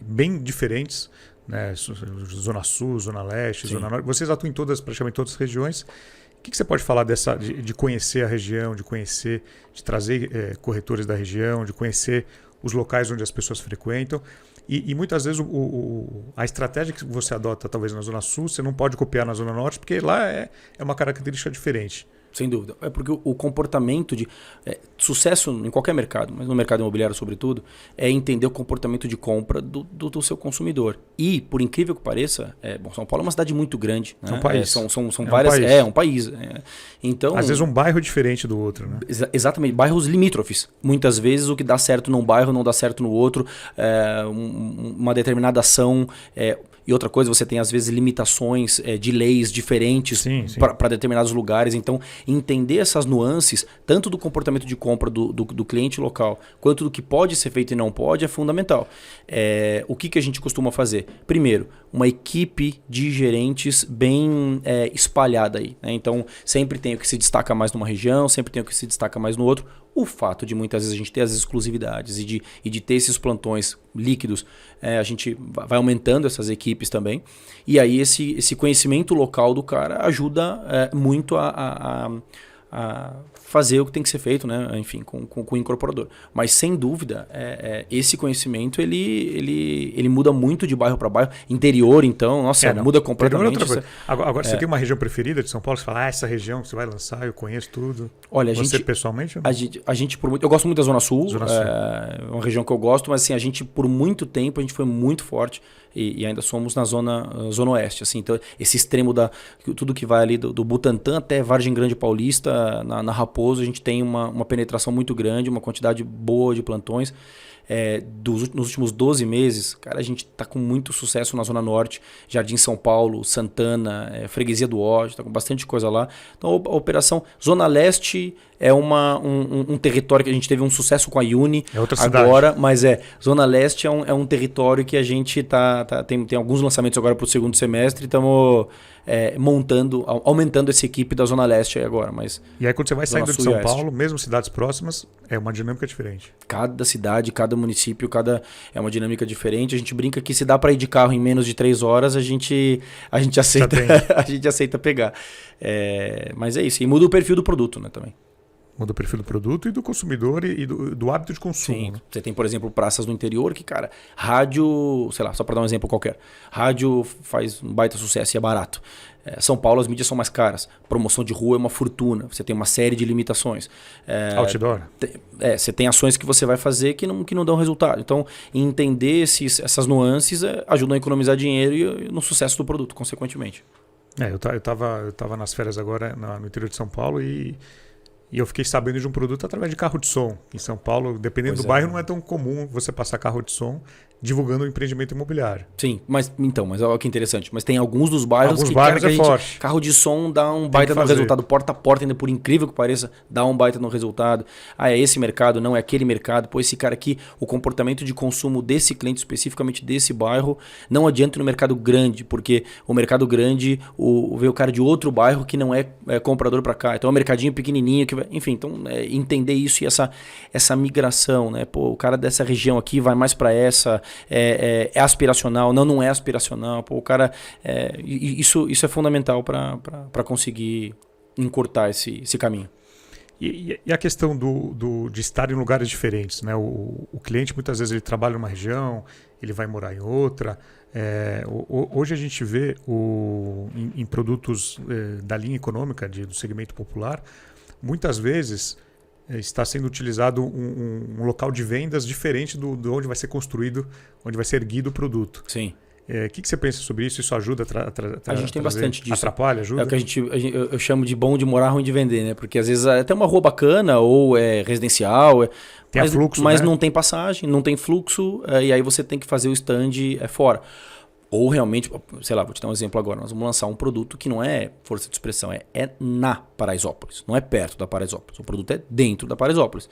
bem diferentes, né? Zona Sul, Zona Leste, Zona Norte. Vocês atuam em praticamente todas as regiões. O que você pode falar de conhecer a região, de trazer corretores da região, de conhecer os locais onde as pessoas frequentam E muitas vezes a estratégia que você adota, talvez na Zona Sul, você não pode copiar na Zona Norte, porque lá é uma característica diferente. Sem dúvida. É porque o comportamento de... sucesso em qualquer mercado, mas no mercado imobiliário sobretudo, é entender o comportamento de compra do seu consumidor. E, por incrível que pareça, São Paulo é uma cidade muito grande. Né? É um país. São várias... É um país. Então, às vezes um bairro diferente do outro. Né? Exatamente. Bairros limítrofes. Muitas vezes o que dá certo num bairro não dá certo no outro. Uma determinada ação... E outra coisa, você tem às vezes limitações de leis diferentes para determinados lugares. Então, entender essas nuances, tanto do comportamento de compra do cliente local, quanto do que pode ser feito e não pode, é fundamental. O que a gente costuma fazer? Primeiro, uma equipe de gerentes bem espalhada aí. Né? Então, sempre tem o que se destaca mais numa região, sempre tem o que se destaca mais no outro. O fato de muitas vezes a gente ter as exclusividades e de ter esses plantões líquidos, a gente vai aumentando essas equipes também. E aí esse conhecimento local do cara ajuda muito a fazer o que tem que ser feito, né? Enfim, com o incorporador. Mas sem dúvida, esse conhecimento ele muda muito de bairro para bairro. Interior, então, nossa, muda completamente. Agora você tem uma região preferida de São Paulo? Você fala, essa região que você vai lançar, eu conheço tudo. Olha, você pessoalmente? A gente eu gosto muito da Zona Sul. É uma região que eu gosto, mas assim, a gente por muito tempo a gente foi muito forte. E ainda somos na zona oeste. Assim, então, esse extremo tudo que vai ali do Butantã até Vargem Grande Paulista, na Raposo, a gente tem uma penetração muito grande, uma quantidade boa de plantões. Nos últimos 12 meses, cara, a gente está com muito sucesso na Zona Norte, Jardim São Paulo, Santana, Freguesia do Ojo, está com bastante coisa lá. Então a operação Zona Leste é um território que a gente teve um sucesso com a Uni agora, mas Zona Leste é um território que a gente tem alguns lançamentos agora para o segundo semestre e estamos aumentando essa equipe da Zona Leste aí agora. E aí quando você vai saindo de São Paulo, mesmo cidades próximas, é uma dinâmica diferente. Cada cidade, cada município, é uma dinâmica diferente. A gente brinca que se dá para ir de carro em menos de 3 horas, a gente aceita, a gente aceita pegar. Mas é isso. E muda o perfil do produto, né, também. Muda o perfil do produto e do consumidor e do hábito de consumo. Sim. Né? Você tem, por exemplo, praças no interior que, cara, rádio, sei lá, só para dar um exemplo qualquer. Rádio faz um baita sucesso e é barato. São Paulo as mídias são mais caras. Promoção de rua é uma fortuna. Você tem uma série de limitações. Outdoor. Você tem ações que você vai fazer que não dão resultado. Então, entender essas nuances ajudam a economizar dinheiro e no sucesso do produto, consequentemente. Eu tava nas férias agora no interior de São Paulo e eu fiquei sabendo de um produto através de carro de som. Em São Paulo, dependendo do bairro, não é tão comum você passar carro de som divulgando o empreendimento imobiliário. Sim, mas olha que interessante. Mas tem alguns dos bairros forte. Carro de som dá um baita no resultado. Porta a porta, ainda por incrível que pareça, dá um baita no resultado. É esse mercado, não é aquele mercado. Pô, esse cara aqui, o comportamento de consumo desse cliente, especificamente desse bairro, não adianta no mercado grande, porque o mercado grande vê o cara de outro bairro que não é comprador para cá. Então é um mercadinho pequenininho. Enfim, então entender isso e essa migração, né? Pô, o cara dessa região aqui vai mais para essa... É aspiracional, não é aspiracional. Pô, o cara, isso é fundamental para conseguir encurtar esse caminho. E a questão de estar em lugares diferentes, né? O cliente muitas vezes ele trabalha numa região, ele vai morar em outra. Hoje a gente vê em produtos da linha econômica do segmento popular, muitas vezes está sendo utilizado um local de vendas diferente do onde vai ser construído, onde vai ser erguido o produto. Sim. O que você pensa sobre isso? Isso ajuda a gente tem bastante disso. Atrapalha, ajuda? É o que eu chamo de bom de morar, ruim de vender, né? Porque às vezes até uma rua bacana ou é residencial, tem fluxo, mas né? não tem passagem, não tem fluxo, e aí você tem que fazer o stand fora. Ou realmente, sei lá, vou te dar um exemplo agora. Nós vamos lançar um produto que não é força de expressão, é na Paraisópolis. Não é perto da Paraisópolis. O produto é dentro da Paraisópolis.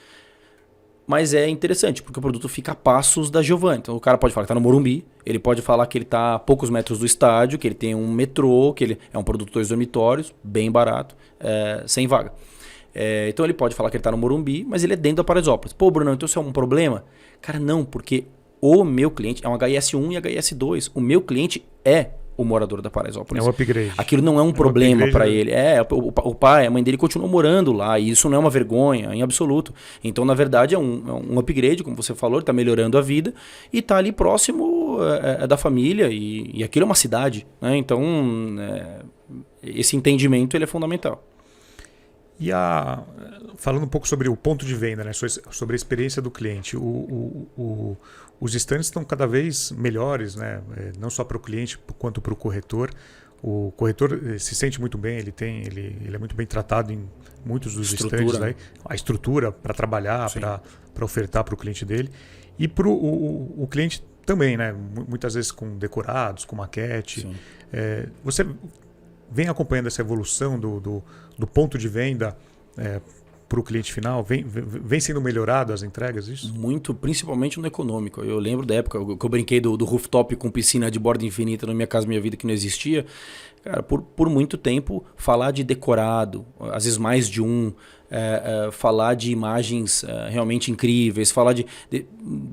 Mas é interessante, porque o produto fica a passos da Giovanni. Então o cara pode falar que está no Morumbi, ele pode falar que ele está a poucos metros do estádio, que ele tem um metrô, que ele é um produto 2 dormitórios, bem barato, sem vaga. Então ele pode falar que ele está no Morumbi, mas ele é dentro da Paraisópolis. Pô, Bruno, então isso é um problema? Cara, não, porque o meu cliente é um HIS1 e HIS2. O meu cliente é o morador da Paraisópolis. É um upgrade. Aquilo não é um problema para ele. O pai, a mãe dele continuam morando lá, e isso não é uma vergonha, em absoluto. Então, na verdade, é um upgrade, como você falou, ele está melhorando a vida e está ali próximo da família, e aquilo é uma cidade, né? Então, esse entendimento ele é fundamental. E falando um pouco sobre o ponto de venda, né? Sobre a experiência do cliente, os estandes estão cada vez melhores, né? Não só para o cliente quanto para o corretor. O corretor se sente muito bem, ele é muito bem tratado em muitos dos estandes, né? A estrutura para trabalhar, para ofertar para o cliente dele. E para o cliente também, né? Muitas vezes com decorados, com maquete. Você vem acompanhando essa evolução do ponto de venda para o cliente final? Vem sendo melhorado as entregas, isso? Muito, principalmente no econômico. Eu lembro da época que eu brinquei do rooftop com piscina de borda infinita na Minha Casa Minha Vida, que não existia. Cara, por muito tempo, falar de decorado, às vezes mais de um, falar de imagens realmente incríveis, falar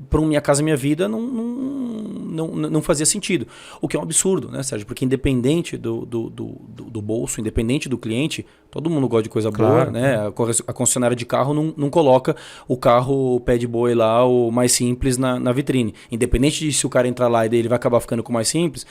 para Minha Casa Minha Vida não fazia sentido. O que é um absurdo, né, Sérgio? Porque independente do bolso, independente do cliente, todo mundo gosta de coisa boa, né? A concessionária de carro não coloca o carro pé de boi lá, o mais simples, na vitrine. Independente de se o cara entrar lá e ele vai acabar ficando com o mais simples,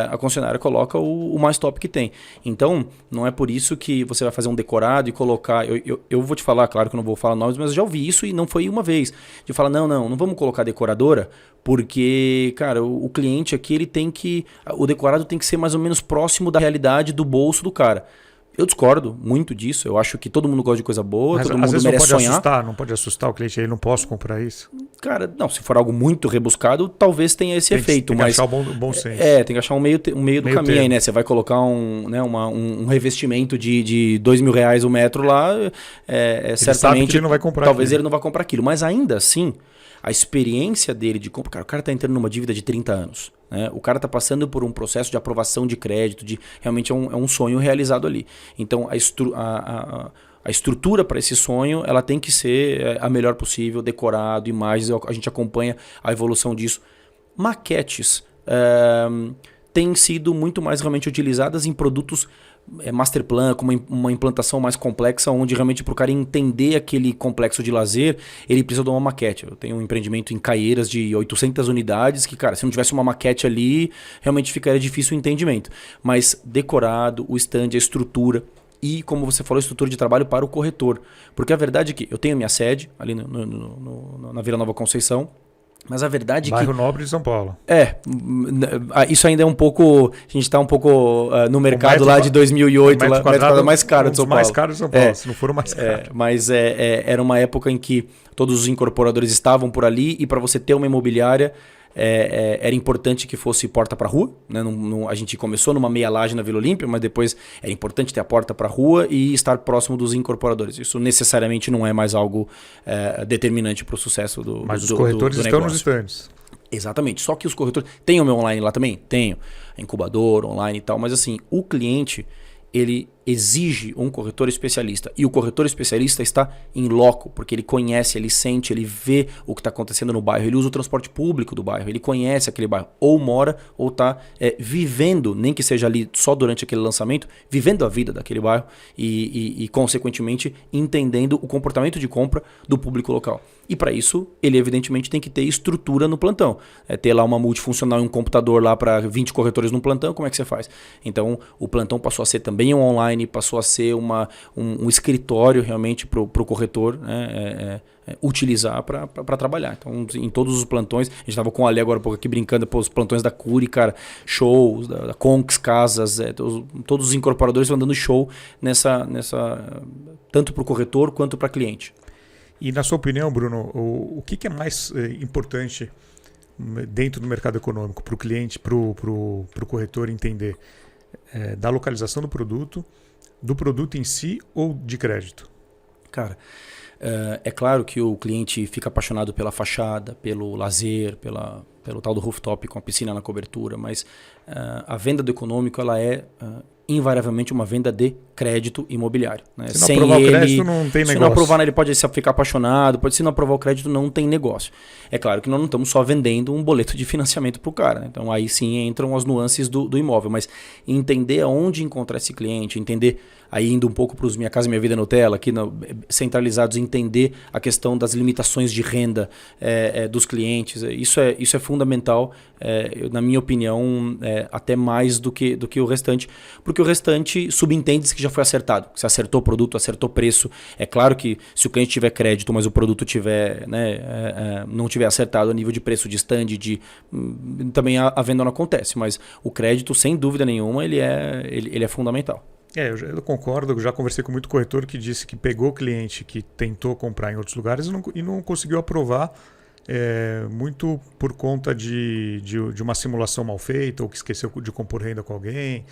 a concessionária coloca o mais top que tem. Então, não é por isso que você vai fazer um decorado e colocar... Eu vou te falar, claro que eu não vou falar nomes, mas eu já ouvi isso e não foi uma vez. De falar, não vamos colocar decoradora, porque, cara, o cliente aqui, ele tem que... O decorado tem que ser mais ou menos próximo da realidade do bolso do cara. Eu discordo muito disso. Eu acho que todo mundo gosta de coisa boa, mas, todo mundo merece sonhar. Não pode assustar o cliente, ele não posso comprar isso. Cara, não, se for algo muito rebuscado, talvez tenha esse efeito. Tem que mas achar o bom senso. Tem que achar um meio do caminho aí, né? Você vai colocar um revestimento de R$2.000 o metro lá, certamente sabe que ele não vai comprar talvez aquilo. ele não vá comprar aquilo. Mas ainda assim, a experiência dele de compra... Cara, o cara está entrando numa dívida de 30 anos. Né? O cara está passando por um processo de aprovação de crédito, realmente é um sonho realizado ali. Então, a estrutura para esse sonho, ela tem que ser a melhor possível, decorado, imagens, a gente acompanha a evolução disso. Maquetes têm sido muito mais realmente utilizadas em produtos master plan, com uma implantação mais complexa, onde realmente para o cara entender aquele complexo de lazer, ele precisa de uma maquete. Eu tenho um empreendimento em Caieiras de 800 unidades, que, cara, se não tivesse uma maquete ali, realmente ficaria difícil o entendimento. Mas decorado, o stand, a estrutura, e, como você falou, estrutura de trabalho para o corretor. Porque a verdade é que eu tenho minha sede ali na Vila Nova Conceição, mas a verdade é que... Bairro Nobre de São Paulo. Isso ainda é um pouco... A gente está um pouco no mercado lá de 2008, metro quadrado mais caro de São Paulo. Mais caro de São Paulo, se não for o mais caro. Mas era uma época em que todos os incorporadores estavam por ali, e para você ter uma imobiliária... era importante que fosse porta para rua, né? A gente começou numa meia laje na Vila Olímpia, mas depois era importante ter a porta para rua e estar próximo dos incorporadores. Isso necessariamente não é mais algo determinante para o sucesso do negócio. Mas os corretores estão nos estandes. Exatamente, só que os corretores... Tem o meu online lá também? Tenho. Incubador, online e tal, mas assim, o cliente... ele exige um corretor especialista. E o corretor especialista está em loco, porque ele conhece, ele sente, ele vê o que está acontecendo no bairro. Ele usa o transporte público do bairro, ele conhece aquele bairro. Ou mora, ou está vivendo, nem que seja ali só durante aquele lançamento, vivendo a vida daquele bairro e consequentemente, entendendo o comportamento de compra do público local. E para isso, ele evidentemente tem que ter estrutura no plantão. Ter lá uma multifuncional e um computador lá para 20 corretores no plantão, como é que você faz? Então, o plantão passou a ser também um online, passou a ser um escritório realmente para o corretor, né, utilizar para trabalhar. Então, em todos os plantões, a gente estava com o Ale agora um pouco aqui brincando, os plantões da Cury, cara, shows, da Conks, casas, todos os incorporadores estão dando show nessa tanto para o corretor quanto para cliente. E na sua opinião, Bruno, o que é mais importante dentro do mercado econômico para o cliente, para o corretor entender? Da localização do produto em si ou de crédito? Cara, é claro que o cliente fica apaixonado pela fachada, pelo lazer, pelo tal do rooftop com a piscina na cobertura, mas a venda do econômico ela é invariavelmente uma venda de crédito imobiliário. Né? Se não aprovar o crédito, não tem negócio. Se não aprovar, ele pode ficar apaixonado, se não aprovar o crédito, não tem negócio. É claro que nós não estamos só vendendo um boleto de financiamento para o cara. Né? Então aí sim entram as nuances do imóvel, mas entender aonde encontrar esse cliente, entender, aí indo um pouco para os Minha Casa Minha Vida Nutella, aqui centralizados, entender a questão das limitações de renda dos clientes, isso é fundamental, na minha opinião, até mais do que o restante, porque o restante subentende-se que já foi acertado, que você acertou o produto, acertou o preço. É claro que se o cliente tiver crédito, mas o produto tiver, não tiver acertado a nível de preço de stand, também a venda não acontece, mas o crédito, sem dúvida nenhuma, ele é fundamental. Eu concordo, eu já conversei com muito corretor que disse que pegou cliente que tentou comprar em outros lugares e não conseguiu aprovar, muito por conta de uma simulação mal feita, ou que esqueceu de compor renda com alguém,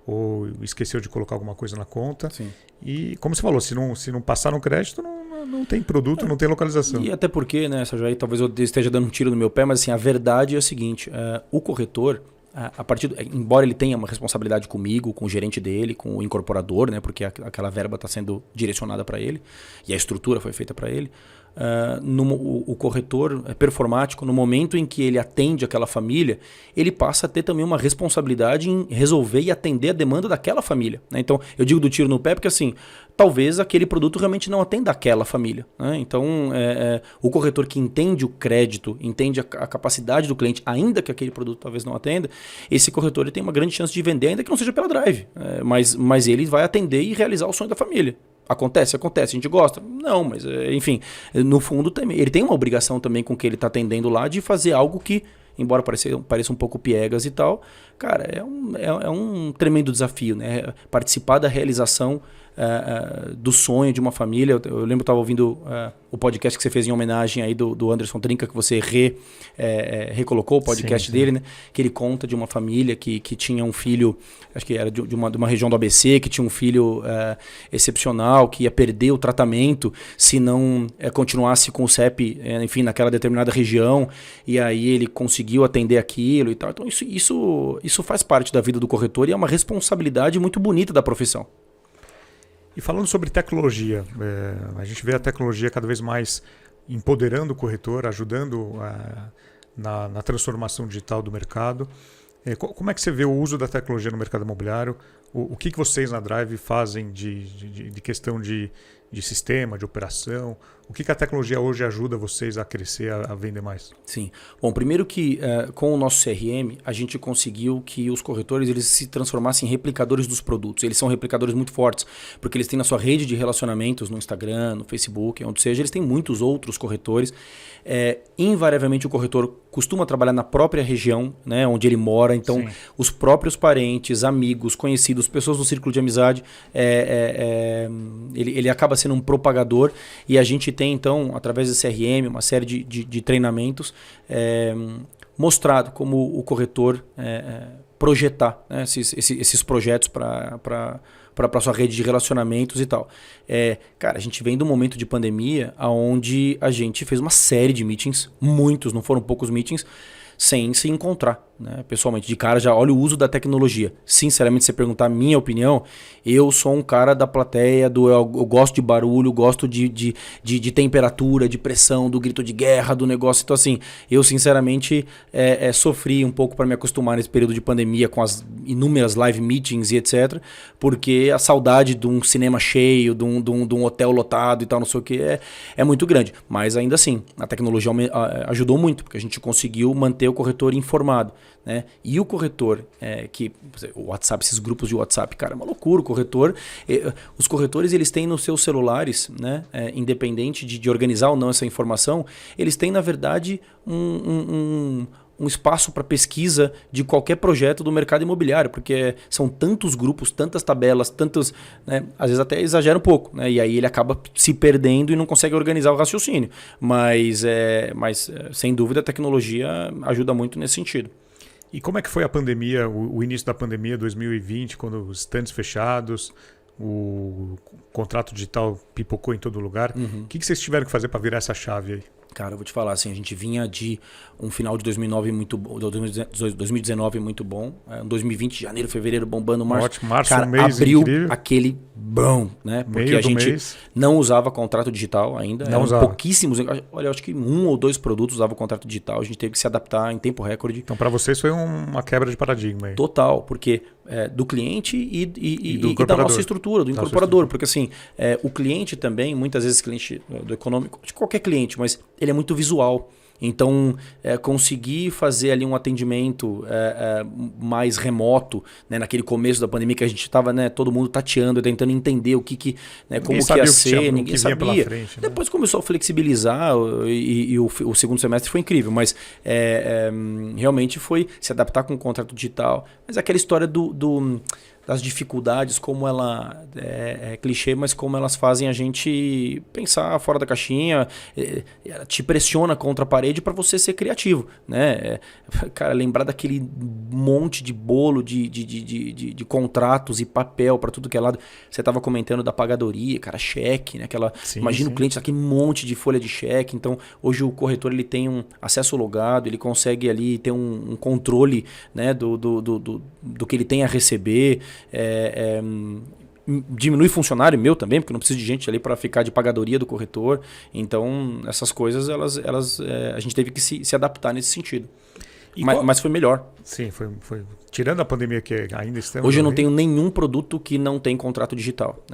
ou esqueceu de colocar alguma coisa na conta. Sim. E como você falou, se não passar no crédito, não tem produto, não tem localização. E até porque, né, Sérgio, aí talvez eu esteja dando um tiro no meu pé, mas assim, a verdade é a seguinte, o corretor, embora ele tenha uma responsabilidade comigo, com o gerente dele, com o incorporador, né, porque aquela verba está sendo direcionada para ele e a estrutura foi feita para ele, o corretor performático, no momento em que ele atende aquela família, ele passa a ter também uma responsabilidade em resolver e atender a demanda daquela família. Né? Então, eu digo do tiro no pé porque assim, talvez aquele produto realmente não atenda aquela família. Né? Então, o corretor que entende o crédito, entende a capacidade do cliente, ainda que aquele produto talvez não atenda, esse corretor ele tem uma grande chance de vender, ainda que não seja pela Drive. Mas ele vai atender e realizar o sonho da família. Acontece, a gente gosta? Não, mas enfim, no fundo ele tem uma obrigação também com o que ele está atendendo lá de fazer algo que, embora pareça um pouco piegas e tal, cara, é um tremendo desafio, né? Participar da realização do sonho de uma família. Eu lembro que estava ouvindo o podcast que você fez em homenagem aí do Anderson Trinca, que você recolocou o podcast dele, né? Que ele conta de uma família que tinha um filho, acho que era de uma região do ABC, que tinha um filho excepcional, que ia perder o tratamento se não continuasse com o CEP, enfim, naquela determinada região, e aí ele conseguiu atender aquilo e tal. Então isso faz parte da vida do corretor e é uma responsabilidade muito bonita da profissão. E falando sobre tecnologia, a gente vê a tecnologia cada vez mais empoderando o corretor, ajudando na transformação digital do mercado. Como é que você vê o uso da tecnologia no mercado imobiliário? O que vocês na Drive fazem de questão de sistema, de operação? O que a tecnologia hoje ajuda vocês a crescer, a vender mais? Sim. Bom, primeiro que com o nosso CRM, a gente conseguiu que os corretores eles se transformassem em replicadores dos produtos. Eles são replicadores muito fortes, porque eles têm na sua rede de relacionamentos, no Instagram, no Facebook, onde seja, eles têm muitos outros corretores. Invariavelmente o corretor costuma trabalhar na própria região, né, onde ele mora, então sim, os próprios parentes, amigos, conhecidos, pessoas do círculo de amizade, ele acaba sendo um propagador, e a gente tem então, através do CRM, uma série de treinamentos mostrado como o corretor projetar, né, esses projetos para a sua rede de relacionamentos e tal. Cara, a gente vem de um momento de pandemia onde a gente fez uma série de meetings, muitos, não foram poucos meetings, sem se encontrar, né? Pessoalmente, de cara já olha o uso da tecnologia. Sinceramente, se você perguntar a minha opinião, eu sou um cara da plateia, eu gosto de barulho, gosto de temperatura, de pressão, do grito de guerra, do negócio. Então assim, eu sinceramente sofri um pouco para me acostumar nesse período de pandemia com as inúmeras live meetings e etc, porque a saudade de um cinema cheio, de um hotel lotado e tal, não sei o que, é muito grande. Mas ainda assim, a tecnologia ajudou muito, porque a gente conseguiu manter o corretor informado, né? E o corretor, o WhatsApp, esses grupos de WhatsApp, cara, é uma loucura. O corretor, os corretores, eles têm nos seus celulares, né, independente de organizar ou não essa informação, eles têm, na verdade, um espaço para pesquisa de qualquer projeto do mercado imobiliário, porque são tantos grupos, tantas tabelas, tantos, né, às vezes até exagera um pouco, né, e aí ele acaba se perdendo e não consegue organizar o raciocínio. Mas sem dúvida a tecnologia ajuda muito nesse sentido. E como é que foi a pandemia, o início da pandemia 2020, quando os stands fechados, o contrato digital pipocou em todo lugar? O que vocês tiveram que fazer para virar essa chave aí? Cara, eu vou te falar, assim, a gente vinha de um final de 2009 muito bom, 2019 muito bom, 2020, janeiro, fevereiro bombando, março. Ótimo, março, cara, um mês abriu incrível. aquele bom, né? Porque Meio a do gente mês. não usava contrato digital ainda, Não eram usava. pouquíssimos, olha, eu acho que 1 ou 2 produtos usavam contrato digital, a gente teve que se adaptar em tempo recorde. Então, para vocês foi uma quebra de paradigma aí. Total, porque do cliente e do da nossa estrutura, do Da incorporador. Porque assim, o cliente também, muitas vezes cliente do econômico, de qualquer cliente, mas ele é muito visual. Então, conseguir fazer ali um atendimento mais remoto, né, naquele começo da pandemia que a gente estava, né, todo mundo tateando, tentando entender o que né, como que ia ser, ninguém sabia. Frente, né? Depois começou a flexibilizar e o segundo semestre foi incrível, mas realmente foi se adaptar com o contrato digital. Mas aquela história das dificuldades, como ela é clichê, mas como elas fazem a gente pensar fora da caixinha, te pressiona contra a parede para você ser criativo, né? Cara, lembrar daquele monte de bolo de contratos e papel para tudo que é lado. Você estava comentando da pagadoria, cara, cheque, né? Imagina o cliente aquele monte de folha de cheque. Então, hoje o corretor ele tem um acesso logado, ele consegue ali ter um controle, né, do que ele tem a receber. Diminui funcionário meu também, porque eu não preciso de gente ali para ficar de pagadoria do corretor. Então, essas coisas, a gente teve que se adaptar nesse sentido. Mas foi melhor. Sim, foi. Tirando a pandemia que ainda estamos... Hoje eu não tenho nenhum produto que não tem contrato digital.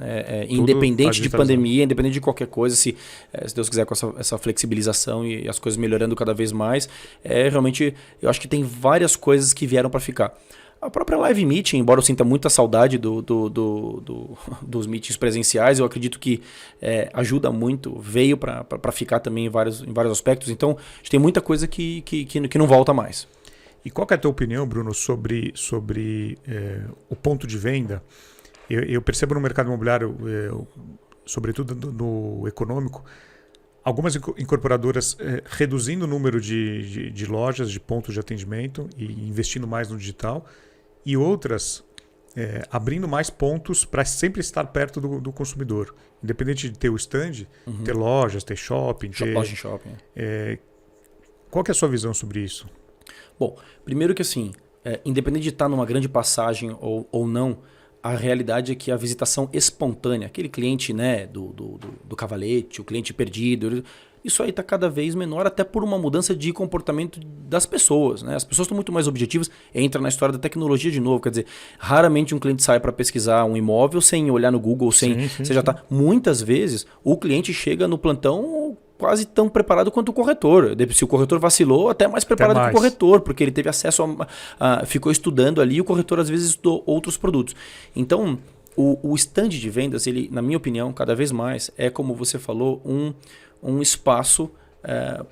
Independente de pandemia, independente de qualquer coisa, se Deus quiser, com essa flexibilização e as coisas melhorando cada vez mais, realmente eu acho que tem várias coisas que vieram para ficar. A própria Live Meeting, embora eu sinta muita saudade dos meetings presenciais, eu acredito que ajuda muito, veio para ficar também em vários aspectos. Então, a gente tem muita coisa que não volta mais. E qual que é a tua opinião, Bruno, sobre o ponto de venda? Eu percebo no mercado imobiliário, sobretudo no econômico, algumas incorporadoras reduzindo o número de lojas, de pontos de atendimento e investindo mais no digital, e outras abrindo mais pontos para sempre estar perto do consumidor. Independente de ter o stand, ter lojas, ter shopping. Loja em shopping. Qual que é a sua visão sobre isso? Bom, primeiro que assim, independente de estar numa grande passagem ou não, a realidade é que a visitação espontânea, aquele cliente, né, do cavalete, o cliente perdido, isso aí está cada vez menor, até por uma mudança de comportamento das pessoas, né? As pessoas estão muito mais objetivas, entra na história da tecnologia de novo, quer dizer, raramente um cliente sai para pesquisar um imóvel sem olhar no Google, você já está. Muitas vezes o cliente chega no plantão quase tão preparado quanto o corretor. Se o corretor vacilou, até mais preparado que o corretor, porque ele teve acesso ficou estudando ali, e o corretor às vezes estudou outros produtos. Então, o stand de vendas, ele, na minha opinião, cada vez mais é, como você falou, um espaço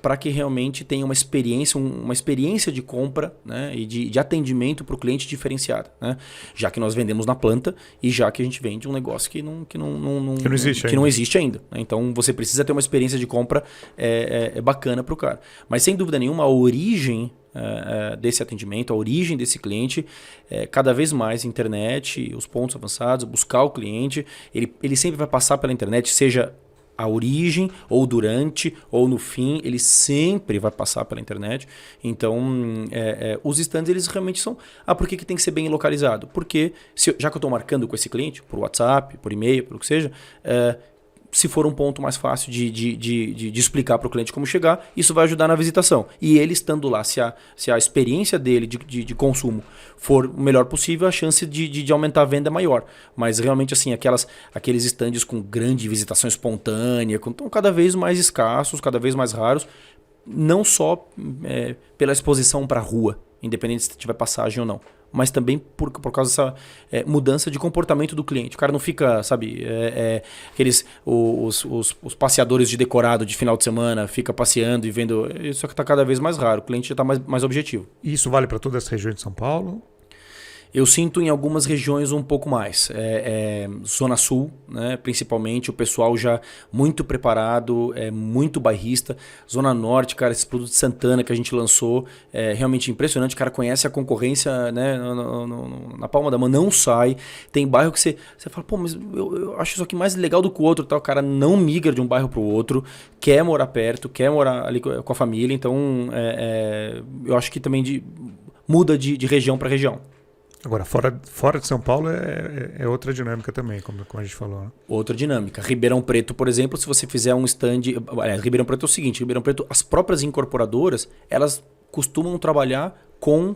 para que realmente tenha uma experiência de compra, né, e de atendimento para o cliente diferenciada, né? Já que nós vendemos na planta e já que a gente vende um negócio que não existe ainda. Né? Então você precisa ter uma experiência de compra bacana para o cara. Mas sem dúvida nenhuma, a origem desse atendimento, a origem desse cliente, cada vez mais internet, os pontos avançados, buscar o cliente, ele sempre vai passar pela internet, seja a origem, ou durante, ou no fim, ele sempre vai passar pela internet. Então, os stands, eles realmente são... por que tem que ser bem localizado? Porque, já que eu estou marcando com esse cliente, por WhatsApp, por e-mail, pelo que seja, se for um ponto mais fácil de explicar para o cliente como chegar, isso vai ajudar na visitação. E ele estando lá, se a experiência dele de consumo for o melhor possível, a chance de aumentar a venda é maior. Mas realmente assim, aqueles estandes com grande visitação espontânea, estão cada vez mais escassos, cada vez mais raros, não só pela exposição para a rua, independente se tiver passagem ou não, mas também por causa dessa mudança de comportamento do cliente. O cara não fica, sabe, os passeadores de decorado de final de semana, fica passeando e vendo. Isso está cada vez mais raro, o cliente já está mais objetivo. E isso vale para todas as regiões de São Paulo? Eu sinto em algumas regiões um pouco mais. Zona Sul, né, principalmente, o pessoal já muito preparado, muito bairrista. Zona Norte, cara, esses produtos de Santana que a gente lançou, é realmente impressionante. O cara conhece a concorrência, né, na palma da mão, não sai. Tem bairro que você fala, pô, mas eu acho isso aqui mais legal do que o outro. Tá? O cara não migra de um bairro para o outro, quer morar perto, quer morar ali com a família. Então, eu acho que também muda de região para região. Agora, fora de São Paulo é outra dinâmica também, como a gente falou. Né? Outra dinâmica. Ribeirão Preto, por exemplo, se você fizer um stand... Ribeirão Preto é o seguinte, Ribeirão Preto, as próprias incorporadoras, elas costumam trabalhar com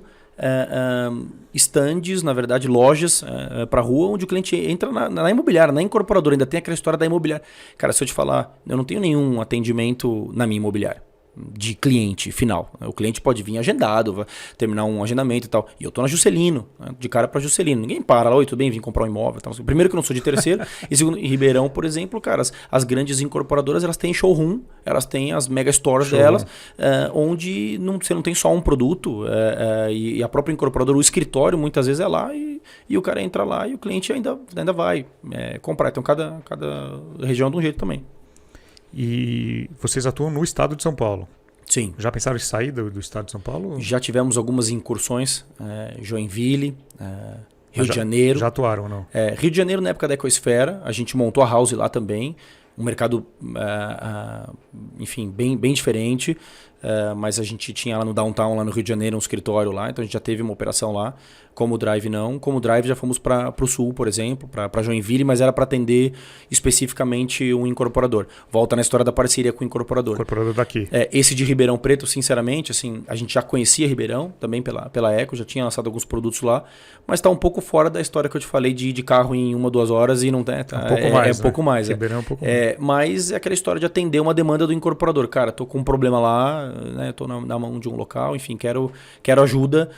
stands, na verdade, lojas para rua, onde o cliente entra na imobiliária, na incorporadora. Ainda tem aquela história da imobiliária. Cara, se eu te falar, eu não tenho nenhum atendimento na minha imobiliária. De cliente final. O cliente pode vir agendado, vai terminar um agendamento e tal. E eu tô na Juscelino, né? De cara para Juscelino. Ninguém para lá, oi, tudo bem, vim comprar um imóvel. Tal. Primeiro que eu não sou de terceiro. E segundo, em Ribeirão, por exemplo, cara, as grandes incorporadoras, elas têm showroom, elas têm as mega stores delas, onde você não tem só um produto. E a própria incorporadora, o escritório, muitas vezes é lá e o cara entra lá e o cliente ainda vai comprar. Então, cada região é de um jeito também. E vocês atuam no estado de São Paulo? Sim. Já pensaram em sair do estado de São Paulo? Já tivemos algumas incursões, Joinville, Rio de Janeiro. Já atuaram ou não? Rio de Janeiro, na época da Ecoesfera, a gente montou a House lá também. Um mercado, enfim, bem diferente. Mas a gente tinha lá no Downtown, lá no Rio de Janeiro, um escritório lá. Então a gente já teve uma operação lá. Como Drive não. Como Drive já fomos para o Sul, por exemplo, para Joinville, mas era para atender especificamente um incorporador. Volta na história da parceria com o incorporador. Incorporador daqui. Esse de Ribeirão Preto, sinceramente, assim, a gente já conhecia Ribeirão, também pela Eco, já tinha lançado alguns produtos lá, mas está um pouco fora da história que eu te falei de carro em 1 ou 2 horas e não tem. Um pouco mais. Um pouco mais. Ribeirão é um pouco mais. Mas é aquela história de atender uma demanda do incorporador. Cara, tô com um problema lá, né, tô na mão de um local, enfim, quero ajuda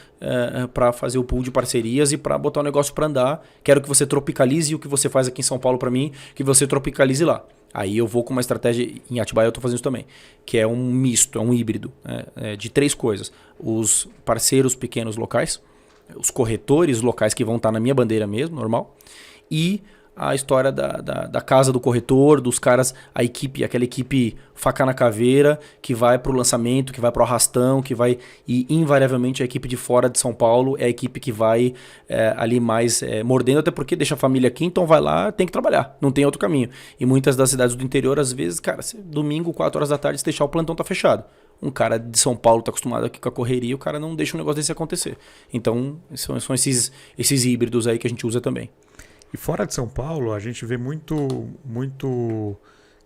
para fazer o pool de parcerias e para botar o negócio para andar. Quero que você tropicalize o que você faz aqui em São Paulo para mim, que você tropicalize lá. Aí eu vou com uma estratégia, em Atibaia eu estou fazendo isso também, que é um misto, é um híbrido, de 3 coisas. Os parceiros pequenos locais, os corretores locais que vão estar na minha bandeira mesmo, normal, e a história da casa do corretor, dos caras, aquela equipe faca na caveira, que vai para o lançamento, que vai para o arrastão, e invariavelmente a equipe de fora de São Paulo é a equipe que vai ali mais mordendo, até porque deixa a família aqui, então vai lá, tem que trabalhar, não tem outro caminho. E muitas das cidades do interior, às vezes, cara, domingo, 4 horas da tarde, se deixar o plantão tá fechado. Um cara de São Paulo tá acostumado aqui com a correria, o cara não deixa um negócio desse acontecer. Então, são esses híbridos aí que a gente usa também. E fora de São Paulo, a gente vê muito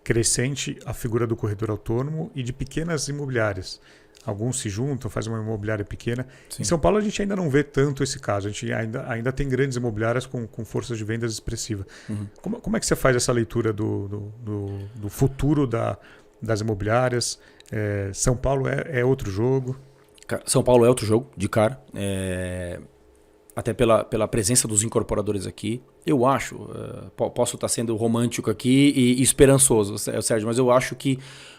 crescente a figura do corretor autônomo e de pequenas imobiliárias. Alguns se juntam, fazem uma imobiliária pequena. Sim. Em São Paulo a gente ainda não vê tanto esse caso. A gente ainda tem grandes imobiliárias com forças de vendas expressiva. Uhum. Como é que você faz essa leitura do futuro das imobiliárias? São Paulo é outro jogo? São Paulo é outro jogo, de cara. Até pela presença dos incorporadores aqui. Eu acho, posso estar sendo romântico aqui e esperançoso, Sérgio, mas eu acho que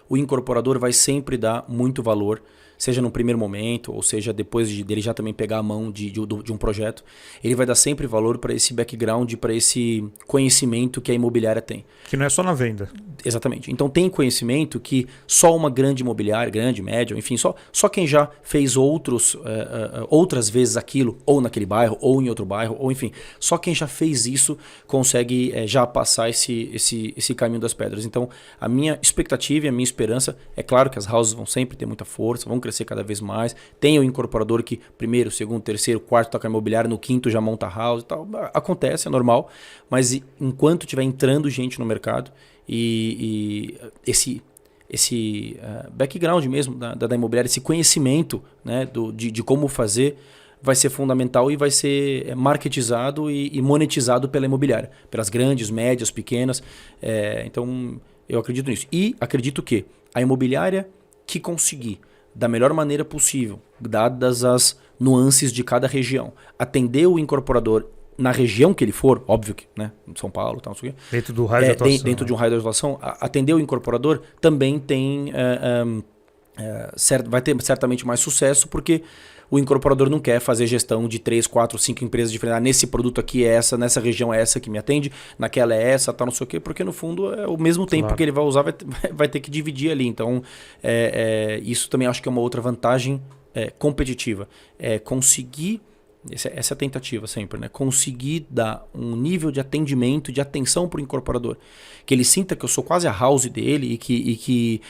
o incorporador vai sempre dar muito valor, seja no primeiro momento, ou seja depois dele já também pegar a mão de um projeto. Ele vai dar sempre valor para esse background, para esse conhecimento que a imobiliária tem. Que não é só na venda. Exatamente. Então tem conhecimento que só uma grande imobiliária, grande, média, enfim, só quem já fez outras vezes aquilo, ou naquele bairro, ou em outro bairro, ou enfim, só quem já fez isso consegue já passar esse caminho das pedras. Então a minha expectativa e a minha esperança, é claro que as houses vão sempre ter muita força, vão crescer cada vez mais. Tem o incorporador que primeiro, segundo, terceiro, quarto toca imobiliário, no quinto já monta house e tal. Acontece, é normal, mas enquanto estiver entrando gente no mercado e esse background mesmo da imobiliária, esse conhecimento, né, de como fazer, vai ser fundamental e vai ser marketizado e monetizado pela imobiliária, pelas grandes, médias, pequenas. Então eu acredito nisso. E acredito que a imobiliária que conseguir, da melhor maneira possível, dadas as nuances de cada região, atender o incorporador na região que ele for, óbvio que, né, São Paulo, tal, dentro do raio de atuação, dentro de um raio de atuação, atender o incorporador também tem vai ter certamente mais sucesso, porque o incorporador não quer fazer gestão de 3, 4, 5 empresas diferentes. Nesse produto aqui é essa, nessa região é essa que me atende, naquela é essa, tal, não sei o quê, porque no fundo é o mesmo tempo que ele vai usar, vai ter que dividir ali. Então, isso também acho que é uma outra vantagem competitiva. É conseguir, essa é a tentativa sempre, né? Conseguir dar um nível de atendimento, de atenção para o incorporador. Que ele sinta que eu sou quase a house dele e que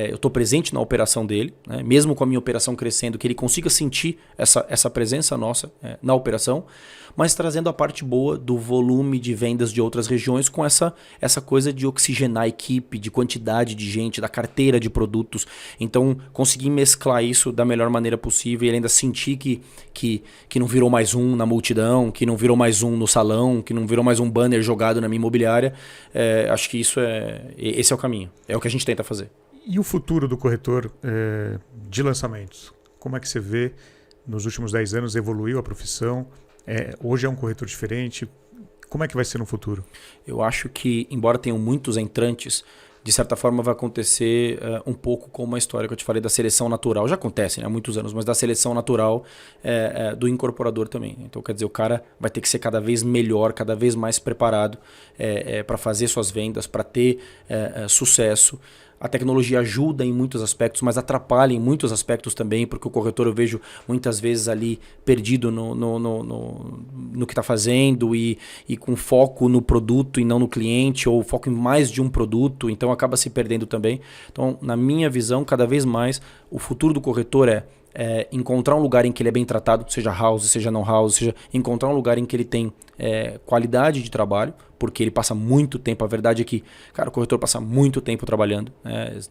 eu estou presente na operação dele, né? Mesmo com a minha operação crescendo, que ele consiga sentir essa presença nossa na operação, mas trazendo a parte boa do volume de vendas de outras regiões com essa coisa de oxigenar a equipe, de quantidade de gente, da carteira de produtos. Então, conseguir mesclar isso da melhor maneira possível e ainda sentir que não virou mais um na multidão, que não virou mais um no salão, que não virou mais um banner jogado na minha imobiliária. Acho que esse é o caminho. É o que a gente tenta fazer. E o futuro do corretor de lançamentos? Como é que você vê nos últimos 10 anos evoluiu a profissão? Hoje é um corretor diferente. Como é que vai ser no futuro? Eu acho que, embora tenham muitos entrantes, de certa forma vai acontecer um pouco como a história que eu te falei da seleção natural. Já acontece, né, há muitos anos, mas da seleção natural do incorporador também. Então, quer dizer, o cara vai ter que ser cada vez melhor, cada vez mais preparado para fazer suas vendas, para ter sucesso. A tecnologia ajuda em muitos aspectos, mas atrapalha em muitos aspectos também, porque o corretor eu vejo muitas vezes ali perdido no que está fazendo e com foco no produto e não no cliente, ou foco em mais de um produto, então acaba se perdendo também. Então, na minha visão, cada vez mais, o futuro do corretor é encontrar um lugar em que ele é bem tratado, seja house, seja não house, seja encontrar um lugar em que ele tem qualidade de trabalho, porque ele passa muito tempo. A verdade é que, cara, o corretor passa muito tempo trabalhando,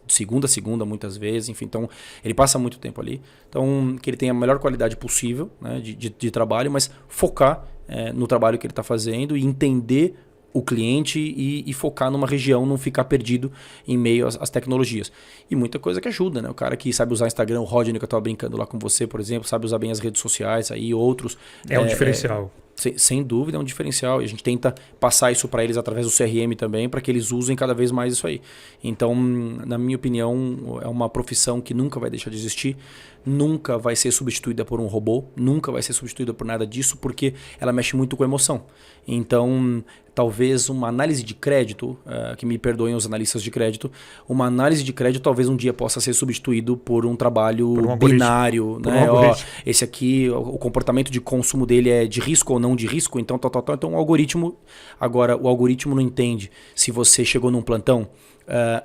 de segunda a segunda muitas vezes, enfim, então ele passa muito tempo ali. Então, que ele tenha a melhor qualidade possível, né, de trabalho, mas focar no trabalho que ele está fazendo e entender o cliente e focar numa região, não ficar perdido em meio às tecnologias. E muita coisa que ajuda, né? O cara que sabe usar Instagram, o Rodney, que eu estava brincando lá com você, por exemplo, sabe usar bem as redes sociais, aí outros. É um diferencial. Sem dúvida é um diferencial. E a gente tenta passar isso para eles através do CRM também, para que eles usem cada vez mais isso aí. Então, na minha opinião, é uma profissão que nunca vai deixar de existir, nunca vai ser substituída por um robô, nunca vai ser substituída por nada disso, porque ela mexe muito com emoção. Então, talvez uma análise de crédito, que me perdoem os analistas de crédito, uma análise de crédito talvez um dia possa ser substituído por um trabalho binário. Né? Esse aqui, o comportamento de consumo dele é de risco ou não de risco, então Então o algoritmo, agora o algoritmo não entende se você chegou num plantão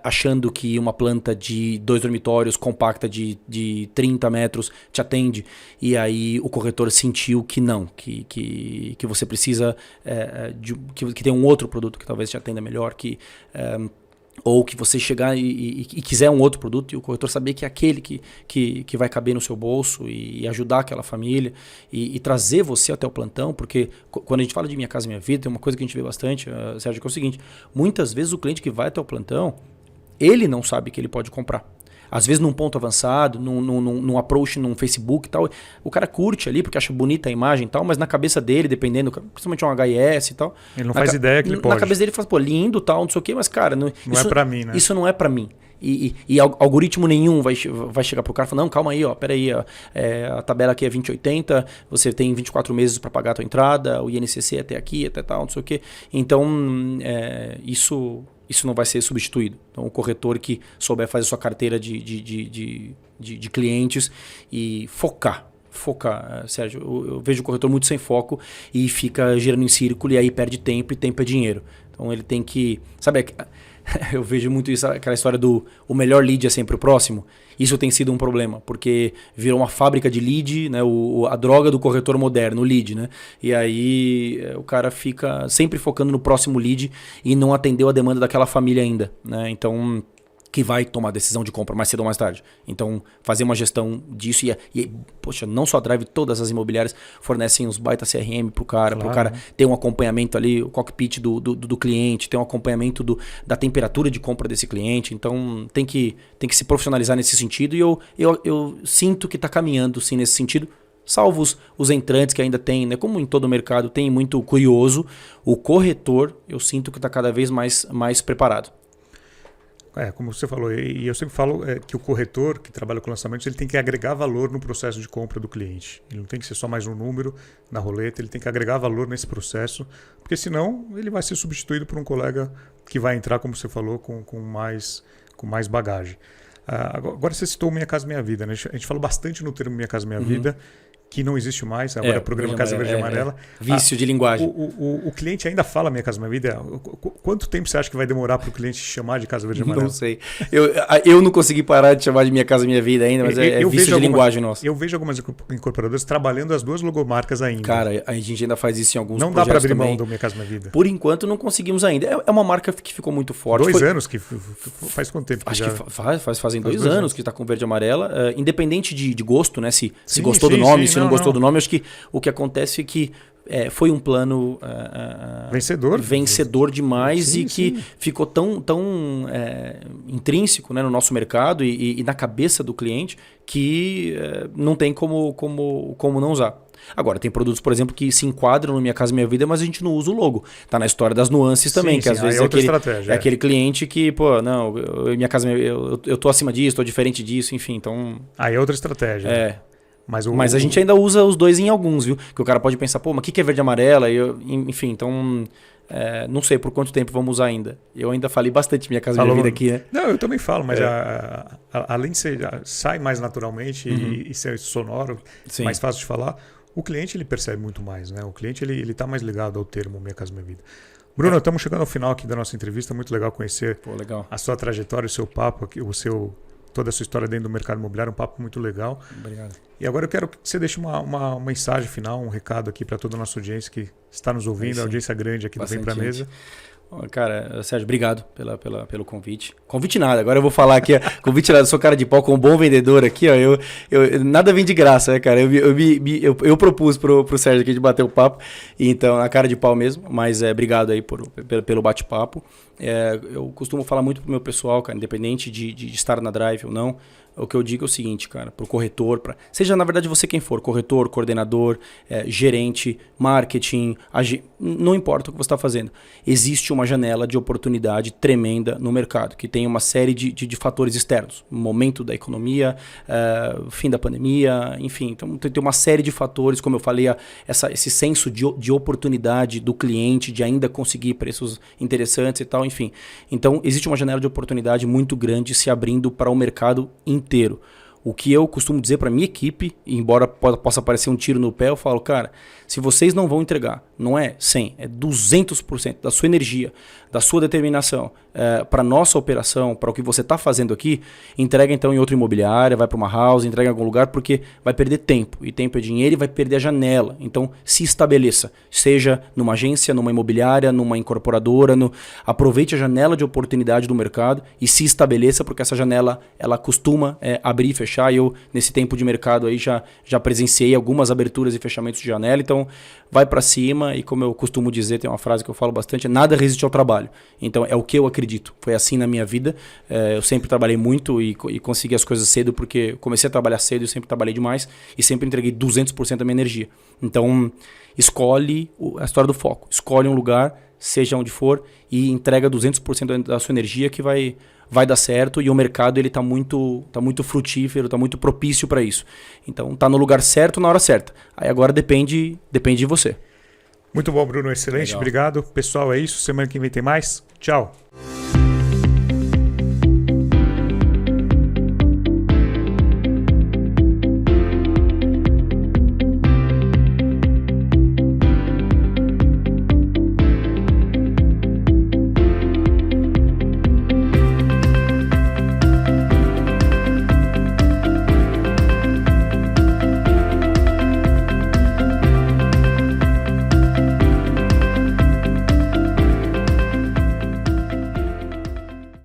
achando que uma planta de 2 dormitórios compacta de 30 metros te atende, e aí o corretor sentiu que não, que você precisa que tem um outro produto que talvez te atenda melhor, ou que você chegar e quiser um outro produto e o corretor saber que é aquele que vai caber no seu bolso e ajudar aquela família e trazer você até o plantão, porque quando a gente fala de Minha Casa Minha Vida, tem uma coisa que a gente vê bastante, Sérgio, que é o seguinte: muitas vezes o cliente que vai até o plantão, ele não sabe que ele pode comprar. Às vezes num ponto avançado, num approach, num Facebook e tal, o cara curte ali porque acha bonita a imagem e tal, mas na cabeça dele, dependendo, principalmente um HIS e tal... Ele não faz ideia que ele pode. Na cabeça dele ele fala, pô, lindo tal, não sei o quê, mas cara... Não é pra mim, né? Isso não é pra mim. E algoritmo nenhum vai chegar pro cara e falar, não, calma aí, peraí, a tabela aqui é 2080, você tem 24 meses para pagar a tua entrada, o INCC até aqui, até tal, não sei o quê. Então, isso não vai ser substituído. Então, o corretor que souber fazer sua carteira de clientes e focar, Sérgio, eu vejo o corretor muito sem foco e fica girando em círculo e aí perde tempo, e tempo é dinheiro. Então, ele tem que... Sabe, eu vejo muito isso, aquela história o melhor lead é sempre o próximo. Isso tem sido um problema, porque virou uma fábrica de lead, né? A droga do corretor moderno, o lead, né? E aí o cara fica sempre focando no próximo lead e não atendeu a demanda daquela família ainda, né? Então, que vai tomar decisão de compra mais cedo ou mais tarde. Então, fazer uma gestão disso e poxa, não só a Drive, todas as imobiliárias fornecem os baita CRM pro cara, claro, pro cara ter um acompanhamento ali, o cockpit do cliente, ter um acompanhamento da temperatura de compra desse cliente. Então, tem que se profissionalizar nesse sentido, e eu sinto que está caminhando sim nesse sentido, salvo os entrantes que ainda tem, né? Como em todo o mercado tem muito curioso, o corretor eu sinto que está cada vez mais preparado. como você falou, e eu sempre falo que o corretor que trabalha com lançamentos, ele tem que agregar valor no processo de compra do cliente. Ele não tem que ser só mais um número na roleta, ele tem que agregar valor nesse processo, porque senão ele vai ser substituído por um colega que vai entrar, como você falou, com mais bagagem. Agora você citou Minha Casa Minha Vida, né? A gente falou bastante no termo Minha Casa Minha Vida, que não existe mais, agora é o programa Casa Verde e Amarela. Vício de linguagem. O cliente ainda fala Minha Casa Minha Vida? Quanto tempo você acha que vai demorar para o cliente chamar de Casa Verde e Amarela? Não sei. Eu não consegui parar de chamar de Minha Casa Minha Vida ainda, mas é vício de linguagem nosso. Eu vejo algumas incorporadoras trabalhando as duas logomarcas ainda. Cara, a gente ainda faz isso em alguns projetos. Não dá para abrir mão do Minha Casa Minha Vida. Por enquanto não conseguimos ainda. É uma marca que ficou muito forte. 2 anos? Faz quanto tempo? Acho que fazem 2 anos que está com Verde e Amarela. Independente de gosto, né? Se gostou do nome, se não gostou do nome, acho que o que acontece é que foi um plano vencedor demais que ficou tão intrínseco, né, no nosso mercado e na cabeça do cliente que não tem como não usar. Agora, tem produtos, por exemplo, que se enquadram no Minha Casa Minha Vida, mas a gente não usa o logo. Tá na história das nuances também, que às vezes aquele cliente que, Minha Casa eu tô acima disso, tô diferente disso, enfim, então... Aí é outra estratégia. Mas a gente ainda usa os dois em alguns, viu? Que o cara pode pensar, mas o que é verde e amarela? Enfim, então... não sei por quanto tempo vamos usar ainda. Eu ainda falei bastante Minha Casa Minha Vida aqui, né? Não, eu também falo, mas além de ser... sai mais naturalmente e ser sonoro, mais fácil de falar, o cliente ele percebe muito mais, né? O cliente ele tá mais ligado ao termo Minha Casa Minha Vida. Bruno, estamos chegando ao final aqui da nossa entrevista. Muito legal conhecer a sua trajetória, o seu papo, toda a sua história dentro do mercado imobiliário, um papo muito legal. Obrigado. E agora eu quero que você deixe uma mensagem final, um recado aqui para toda a nossa audiência que está nos ouvindo, a audiência grande aqui do Vem Pra Mesa. Cara, Sérgio, obrigado pelo convite. Convite nada, agora eu vou falar aqui, convite nada, eu sou cara de pau, como um bom vendedor aqui, ó, nada vem de graça, né, cara? Eu propus pro Sérgio aqui de bater o papo, então, a cara de pau mesmo, mas obrigado aí pelo bate-papo. Eu costumo falar muito pro meu pessoal, cara, independente de estar na Drive ou não, o que eu digo é o seguinte, cara, pro corretor, seja na verdade você quem for, corretor, coordenador, gerente, marketing, não importa o que você está fazendo. Existe uma janela de oportunidade tremenda no mercado, que tem uma série de fatores externos. Momento da economia, fim da pandemia, enfim. Então tem uma série de fatores, como eu falei, esse senso de oportunidade do cliente, de ainda conseguir preços interessantes e tal, enfim. Então existe uma janela de oportunidade muito grande se abrindo para o mercado inteiro. O que eu costumo dizer para minha equipe, embora possa parecer um tiro no pé, eu falo, cara, se vocês não vão entregar, não é 100%, é 200% da sua energia, da sua determinação para nossa operação, para o que você está fazendo aqui, entrega então em outra imobiliária, vai para uma house, entrega em algum lugar, porque vai perder tempo. E tempo é dinheiro e vai perder a janela. Então se estabeleça, seja numa agência, numa imobiliária, numa incorporadora, aproveite a janela de oportunidade do mercado e se estabeleça, porque essa janela ela costuma abrir e fechar. Eu, nesse tempo de mercado aí, já presenciei algumas aberturas e fechamentos de janela, então vai para cima e, como eu costumo dizer, tem uma frase que eu falo bastante, nada resiste ao trabalho. Então é o que eu acredito. Foi assim na minha vida. Eu sempre trabalhei muito e consegui as coisas cedo porque comecei a trabalhar cedo e sempre trabalhei demais e sempre entreguei 200% da minha energia. Então escolhe a história do foco. Escolhe um lugar, seja onde for, e entrega 200% da sua energia que vai dar certo, e o mercado ele tá muito frutífero, tá muito propício para isso. Então tá no lugar certo na hora certa. Aí agora depende de você. Muito bom, Bruno, excelente, legal. Obrigado. Pessoal, é isso. Semana que vem tem mais. Tchau.